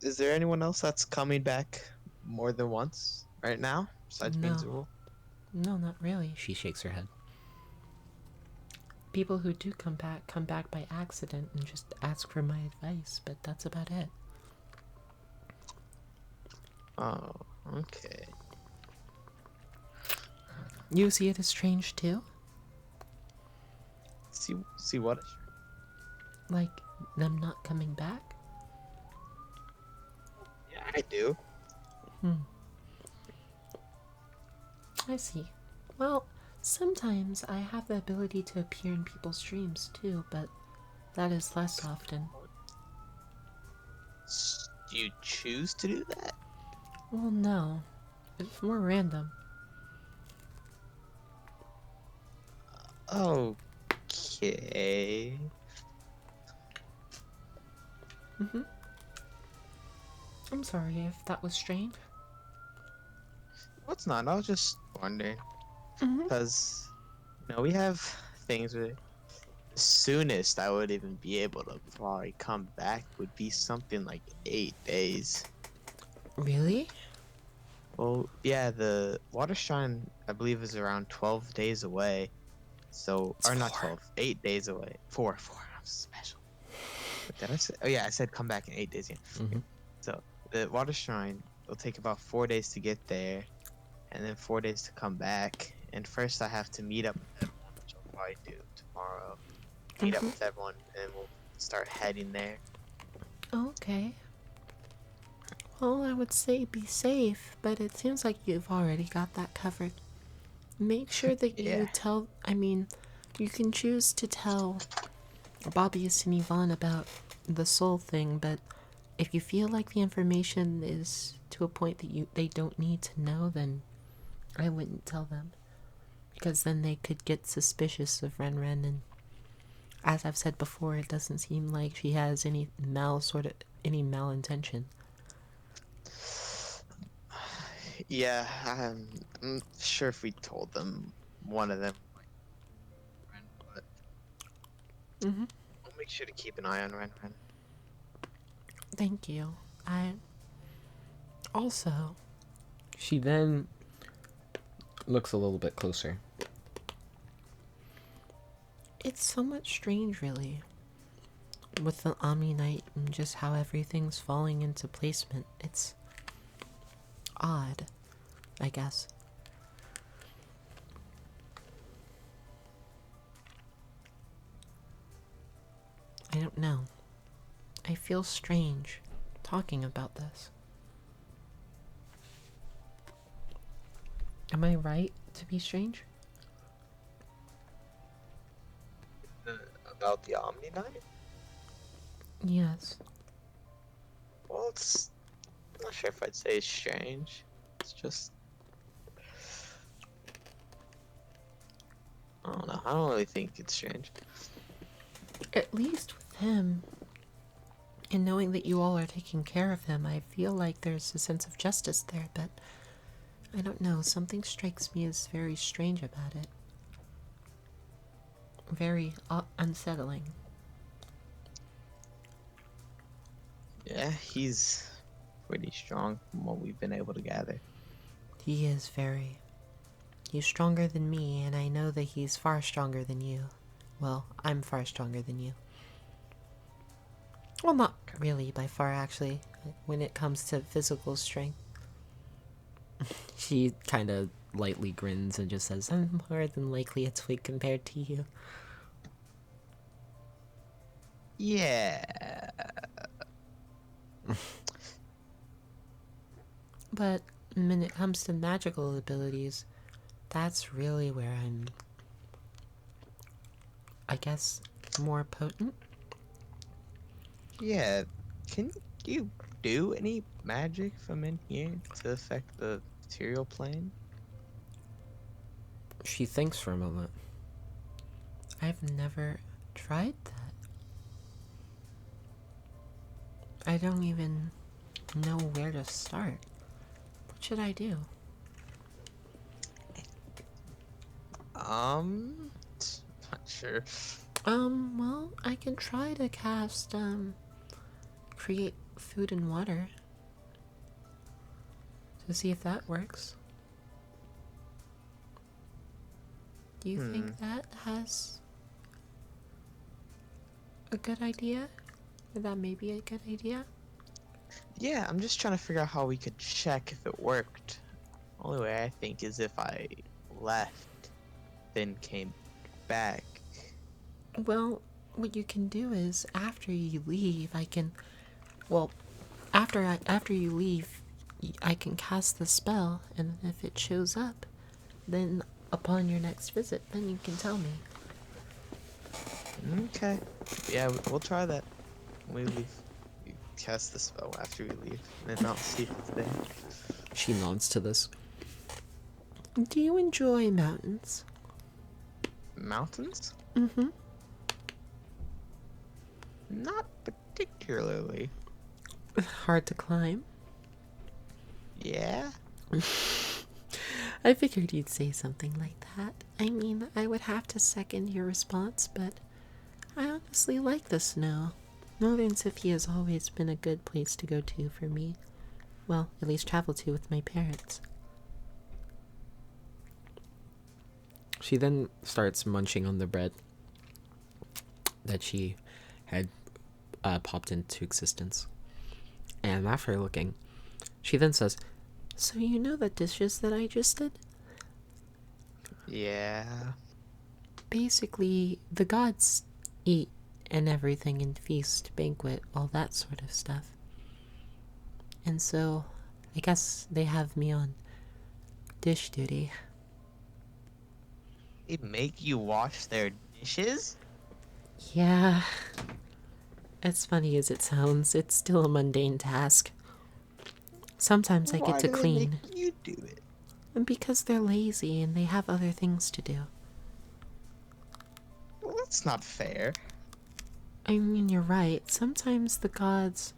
Speaker 3: Is there anyone else that's coming back more than once right now, besides being
Speaker 5: No.
Speaker 3: Zerul?
Speaker 5: No, not really.
Speaker 1: She shakes her head.
Speaker 5: People who do come back by accident and just ask for my advice, but that's about it.
Speaker 3: Oh, okay.
Speaker 5: You see it as strange too?
Speaker 3: See what?
Speaker 5: Like them not coming back?
Speaker 3: Yeah, I do.
Speaker 5: I see. Well, sometimes I have the ability to appear in people's dreams too, but that is less often.
Speaker 3: Do you choose to do that?
Speaker 5: Well, no. It's more random.
Speaker 3: Okay.
Speaker 5: I'm sorry if that was strange.
Speaker 3: What's not? I was just wondering.
Speaker 5: Mhm.
Speaker 3: Because, we have things where the soonest I would even be able to probably come back would be something like 8 days.
Speaker 5: Really?
Speaker 3: Well, yeah, the water shrine, I believe, is around 12 days away. So,
Speaker 1: It's
Speaker 3: or not
Speaker 1: 4.
Speaker 3: 12, 8 days away. 4. I'm special. What did I say? Oh, yeah, I said come back in 8 days. Yeah.
Speaker 1: Mhm.
Speaker 3: So, the water shrine will take about 4 days to get there, and then 4 days to come back. And first, I have to meet up with everyone, which I'll probably do tomorrow. Meet up with everyone, and we'll start heading there.
Speaker 5: Okay. Well, I would say be safe, but it seems like you've already got that covered. Make sure that you
Speaker 3: Yeah.
Speaker 5: you can choose to tell Bobbyist and Yvonne about the soul thing, but if you feel like the information is to a point that they don't need to know, then I wouldn't tell them. Because then they could get suspicious of Ren Ren, and as I've said before, it doesn't seem like she has any malintention.
Speaker 3: Yeah, I'm sure if we told them, one of them might Ren, but
Speaker 5: Mm-hmm.
Speaker 3: we'll make sure to keep an eye on Ren Ren.
Speaker 5: Thank you. I also
Speaker 1: She then looks a little bit closer.
Speaker 5: it's somewhat strange, really, with the Omni Knight and just how everything's falling into placement. It's odd, I guess. I don't know. I feel strange talking about this. Am I right to be strange?
Speaker 3: About the Omni Knight?
Speaker 5: Yes.
Speaker 3: Well, I'm not sure if I'd say it's strange. It's just, I don't know. I don't really think it's strange.
Speaker 5: At least with him, and knowing that you all are taking care of him, I feel like there's a sense of justice there, but I don't know, something strikes me as very strange about it. Very unsettling.
Speaker 3: Yeah, he's pretty strong from what we've been able to gather.
Speaker 5: He is very. He's stronger than me, and I know that he's far stronger than you. Well, I'm far stronger than you. Well, not really by far, actually, when it comes to physical strength.
Speaker 1: She kind of lightly grins and just says, "I'm more than likely it's weak compared to you."
Speaker 3: Yeah.
Speaker 5: But when it comes to magical abilities, that's really where I'm, I guess, more potent.
Speaker 3: Yeah. Can you do any magic from in here to affect the material plane?
Speaker 1: She thinks for a moment.
Speaker 5: I've never tried that. I don't even know where to start. What should I do?
Speaker 3: Not sure.
Speaker 5: Well, I can try to cast, create food and water to see if that works. Do you think that has a good idea? Or that may be a good idea?
Speaker 3: Yeah, I'm just trying to figure out how we could check if it worked. Only way I think is if I left, then came back.
Speaker 5: Well, what you can do is after you leave, after you leave, I can cast the spell, and if it shows up, then upon your next visit, then you can tell me.
Speaker 3: Okay. Yeah, we'll try that when we leave. You cast the spell after we leave, and then I'll see if it's there.
Speaker 1: She nods to this.
Speaker 5: Do you enjoy mountains?
Speaker 3: Mountains?
Speaker 5: Mm-hmm.
Speaker 3: Not particularly.
Speaker 5: Hard to climb?
Speaker 3: Yeah?
Speaker 5: I figured you'd say something like that. I mean, I would have to second your response, but I honestly like the snow. Northern City has always been a good place to go to for me. Well, at least travel to with my parents.
Speaker 1: She then starts munching on the bread that she had popped into existence. And after looking, she then says,
Speaker 5: So you know the dishes that I just did?
Speaker 3: Yeah.
Speaker 5: Basically, the gods eat and everything and feast, banquet, all that sort of stuff. And so, I guess they have me on dish duty.
Speaker 3: They make you wash their dishes?
Speaker 5: Yeah. As funny as it sounds, it's still a mundane task. Sometimes I get to
Speaker 3: Why do they
Speaker 5: clean.
Speaker 3: make you do it?
Speaker 5: And because they're lazy and they have other things to do.
Speaker 3: Well, that's not fair.
Speaker 5: I mean, you're right. Sometimes the gods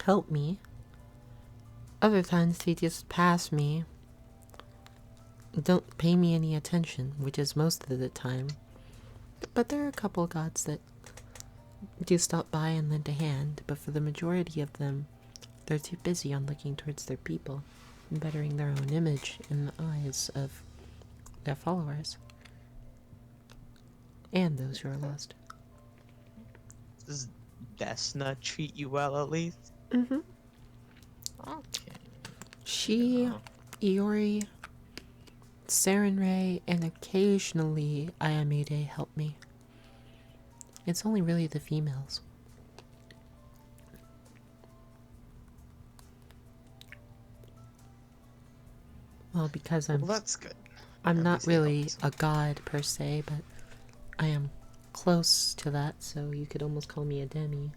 Speaker 5: help me. Other times they just pass me. Don't pay me any attention, which is most of the time. But there are a couple gods that do stop by and lend a hand, but for the majority of them, they're too busy on looking towards their people and bettering their own image in the eyes of their followers. And those who are lost.
Speaker 3: Does Desna treat you well at least?
Speaker 5: Mm-hmm.
Speaker 3: Okay.
Speaker 5: She,
Speaker 3: Oh.
Speaker 5: Iori, Sarenrae, and occasionally Ayamide help me. It's only really the females. Well, because
Speaker 3: Well, that's good.
Speaker 5: I'm
Speaker 3: At
Speaker 5: not
Speaker 3: least they help
Speaker 5: really
Speaker 3: us.
Speaker 5: a god per se, but I am close to that, so you could almost call me a demi.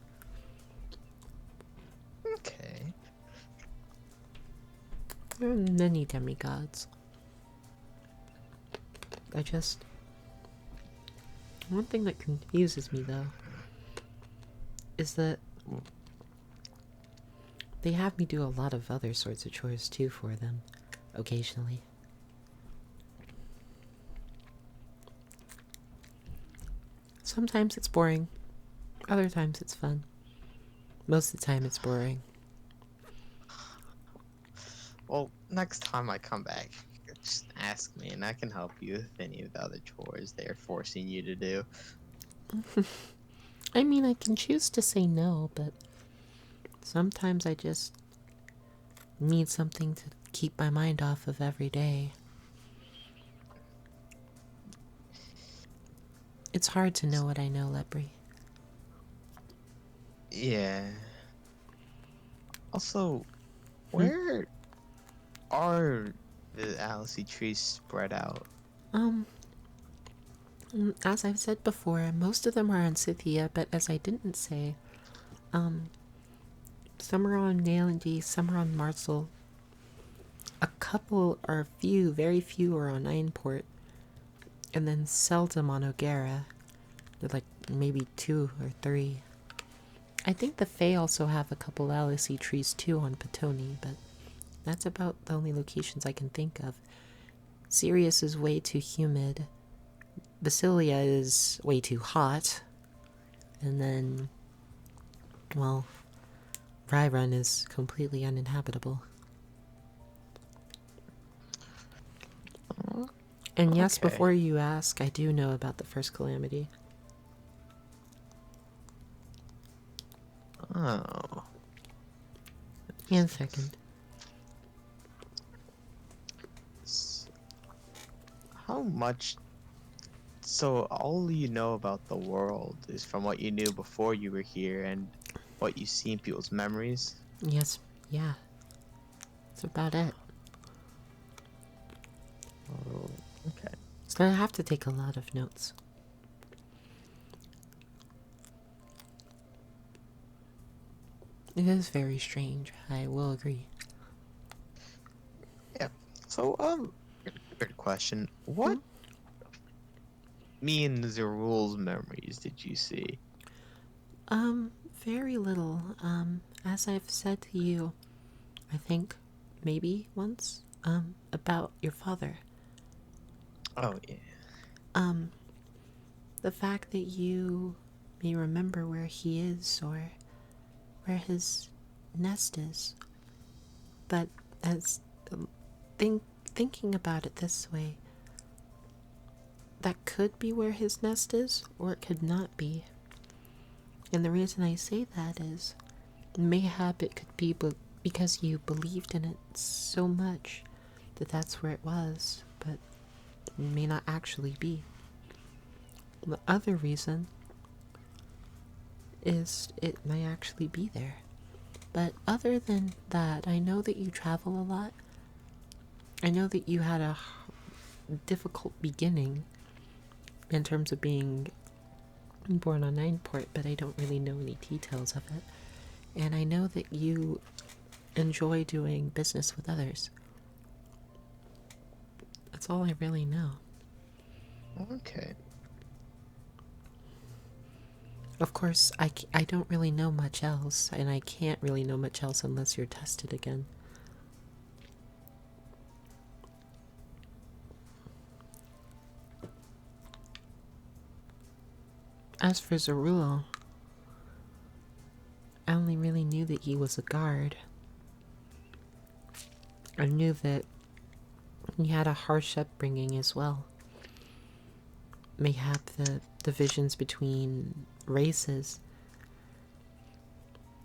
Speaker 3: Okay.
Speaker 5: There are many demigods. One thing that confuses me, though, is that they have me do a lot of other sorts of chores, too, for them, occasionally. Sometimes it's boring. Other times it's fun. Most of the time it's boring.
Speaker 3: Well, next time I come back, just ask me and I can help you with any of the other chores they're forcing you to do.
Speaker 5: I mean, I can choose to say no, but sometimes I just need something to keep my mind off of every day. It's hard to know what I know, Lepri.
Speaker 3: Yeah. Also, where are the Alice trees spread out?
Speaker 5: Um, as I've said before, most of them are on Scythia, but as I didn't say, some are on Nailandy, some are on Marcel. A couple or few, very few are on Nineport, and then seldom on O'Gara. They're like maybe 2 or 3. I think the Fae also have a couple Alice trees too on Petoni, but that's about the only locations I can think of. Sirius is way too humid. Basilia is way too hot. And then, well, Ryrun is completely uninhabitable. And yes,
Speaker 3: Okay.
Speaker 5: before you ask, I do know about the first calamity.
Speaker 3: Oh.
Speaker 5: And second.
Speaker 3: How much? So all you know about the world is from what you knew before you were here and what you see in people's memories?
Speaker 5: Yes, yeah. That's about it.
Speaker 3: Oh, okay.
Speaker 5: So I have to take a lot of notes. It is very strange, I will agree.
Speaker 3: Yeah. So, weird question. What me and Zerul's memories did you see?
Speaker 5: Very little. As I've said to you, I think maybe once, about your father.
Speaker 3: Oh, yeah.
Speaker 5: The fact that you may remember where he is or where his nest is. But as thinking about it this way, that could be where his nest is, or it could not be. And the reason I say that is, mayhap it could be because you believed in it so much that that's where it was, but it may not actually be. The other reason is it may actually be there. But other than that, I know that you travel a lot. I know that you had a difficult beginning in terms of being born on Nineport, but I don't really know any details of it. And I know that you enjoy doing business with others. That's all I really know.
Speaker 3: Okay.
Speaker 5: Of course, I don't really know much else, and I can't really know much else unless you're tested again. As for Zerul, I only really knew that he was a guard. I knew that he had a harsh upbringing as well. Mayhap the divisions between races.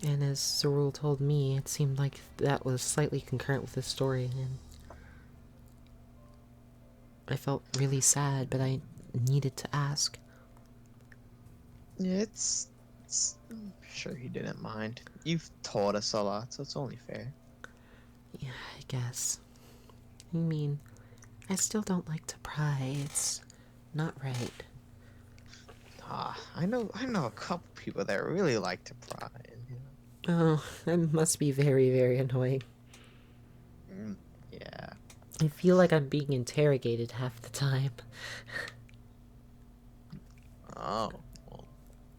Speaker 5: And as Zerul told me, it seemed like that was slightly concurrent with the story, and I felt really sad, but I needed to ask.
Speaker 3: Yeah, I'm sure he didn't mind. You've taught us a lot, so it's only fair.
Speaker 5: Yeah, I guess. I mean, I still don't like to pry. It's not right.
Speaker 3: I know a couple people that really like to pry.
Speaker 5: Oh, that must be very, very annoying.
Speaker 3: Yeah.
Speaker 5: I feel like I'm being interrogated half the time.
Speaker 3: Oh, well,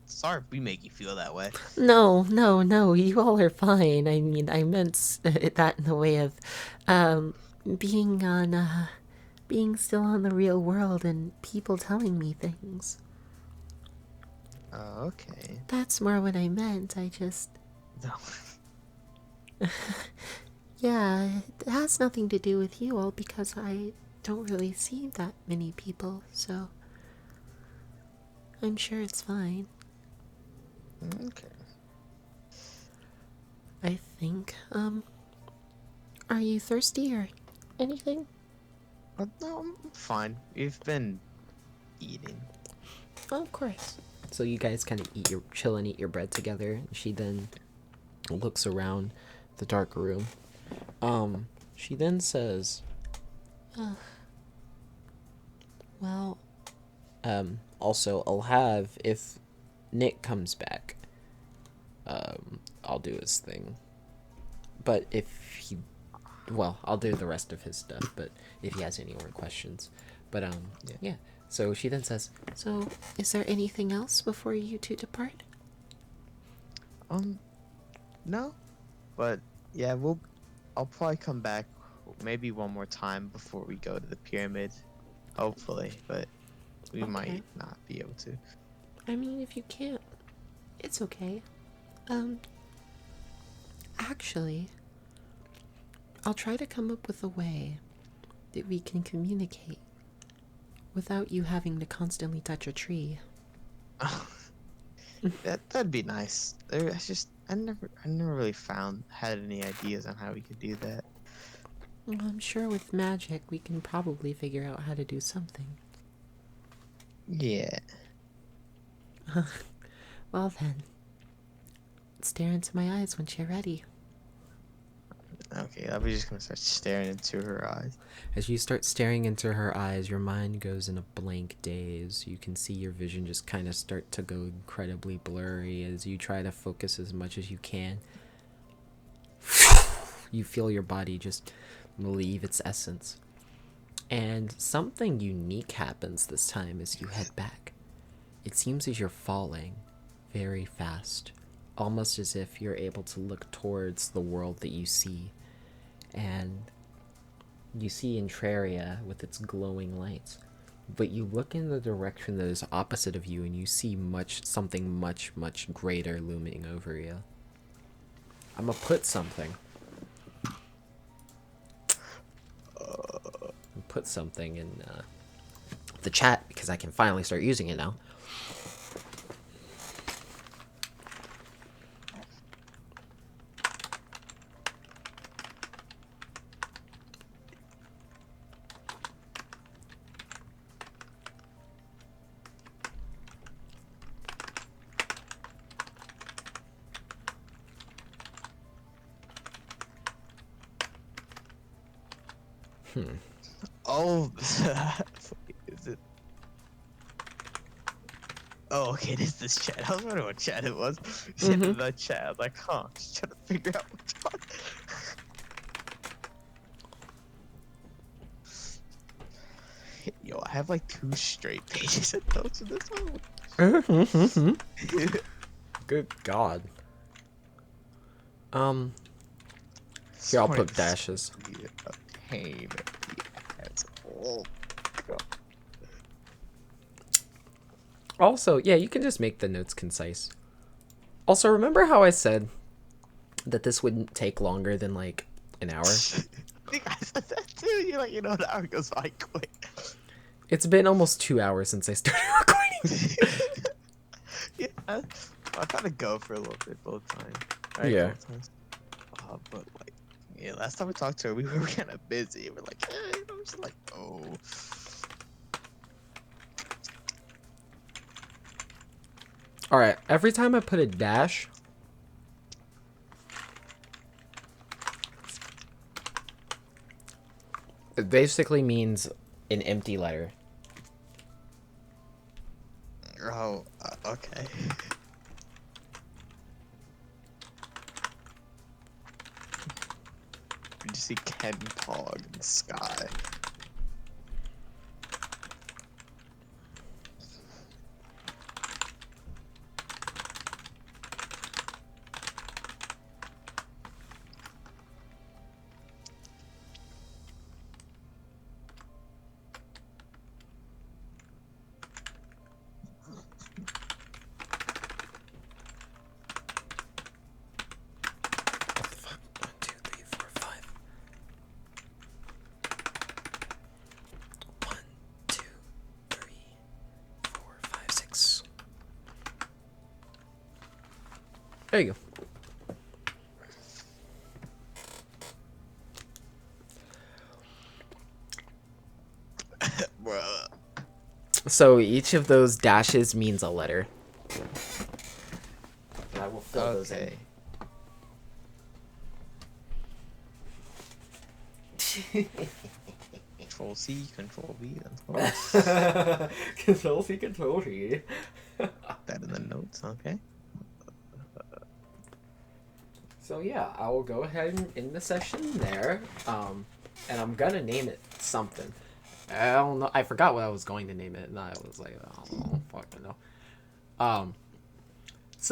Speaker 3: sorry if we make you feel that way.
Speaker 5: No, no, no, you all are fine. I mean, I meant that in the way of um, being on, being still on the real world and people telling me things.
Speaker 3: Oh, okay.
Speaker 5: That's more what I meant. I just,
Speaker 3: No.
Speaker 5: yeah, it has nothing to do with you all because I don't really see that many people, so I'm sure it's fine.
Speaker 3: Okay.
Speaker 5: I think. Are you thirsty or anything?
Speaker 3: No, I'm fine. We've been eating.
Speaker 5: Oh, of course.
Speaker 1: So you guys kind of chill and eat your bread together. She then looks around the dark room. She then says,
Speaker 5: Well,
Speaker 1: also, I'll have, if Nick comes back, I'll do his thing. But if he, well, I'll do the rest of his stuff, but if he has any more questions. But, yeah. So she then says,
Speaker 5: so is there anything else before you two depart?
Speaker 3: No, but yeah, I'll probably come back maybe one more time before we go to the pyramid. Hopefully, but we
Speaker 5: Okay.
Speaker 3: might not be able to.
Speaker 5: I mean, if you can't, it's okay. Actually, I'll try to come up with a way that we can communicate without you having to constantly touch a tree.
Speaker 3: That'd be nice. I never really had any ideas on how we could do that.
Speaker 5: Well, I'm sure with magic we can probably figure out how to do something.
Speaker 3: Yeah.
Speaker 5: Well then, stare into my eyes when you're ready.
Speaker 3: Okay, I was just gonna start staring into her eyes.
Speaker 1: as you start staring into her eyes, your mind goes in a blank daze. You can see your vision just kind of start to go incredibly blurry as you try to focus as much as you can. You feel your body just leave its essence. And something unique happens this time as you head back. It seems as you're falling very fast, almost as if you're able to look towards the world that you see. And you see Intraria with its glowing lights. But you look in the direction that is opposite of you and you see something much, much greater looming over you. I'm gonna put something. Put something in the chat because I can finally start using it now.
Speaker 3: Oh, is it? Oh, okay, this chat. I was wondering what chat it was. She
Speaker 1: Mhm.
Speaker 3: in the chat. I was like, huh? Just trying to figure out which one. Yo, I have like 2 straight pages of notes in this one.
Speaker 1: Good God. Here, I'll
Speaker 3: Sorry,
Speaker 1: put
Speaker 3: this is
Speaker 1: dashes.
Speaker 3: gonna be a pain in the ass. Oh, God.
Speaker 1: Also, yeah, you can just make the notes concise. Also, remember how I said that this wouldn't take longer than like an hour?
Speaker 3: I think I said that too. You're like, an hour goes by quick.
Speaker 1: It's been almost 2 hours since I started recording.
Speaker 3: Yeah, I'll try to go for a little bit both times.
Speaker 1: Yeah.
Speaker 3: Both times. But like, yeah, last time we talked to her, we were kind of busy. We're like, hey, I'm just like, oh.
Speaker 1: Alright, every time I put a dash, it basically means an empty letter.
Speaker 3: Oh, okay. You just see Ken Pog in the sky.
Speaker 1: you go.
Speaker 3: Bruh.
Speaker 1: So each of those dashes means a letter. And I will fill those in.
Speaker 3: Okay. Control C, Control V, then
Speaker 1: Control C, Control V.
Speaker 3: that in the notes. Okay.
Speaker 1: So yeah, I will go ahead and end the session there. And I'm gonna name it something. I don't know. I forgot what I was going to name it, and I was like, I don't fucking know.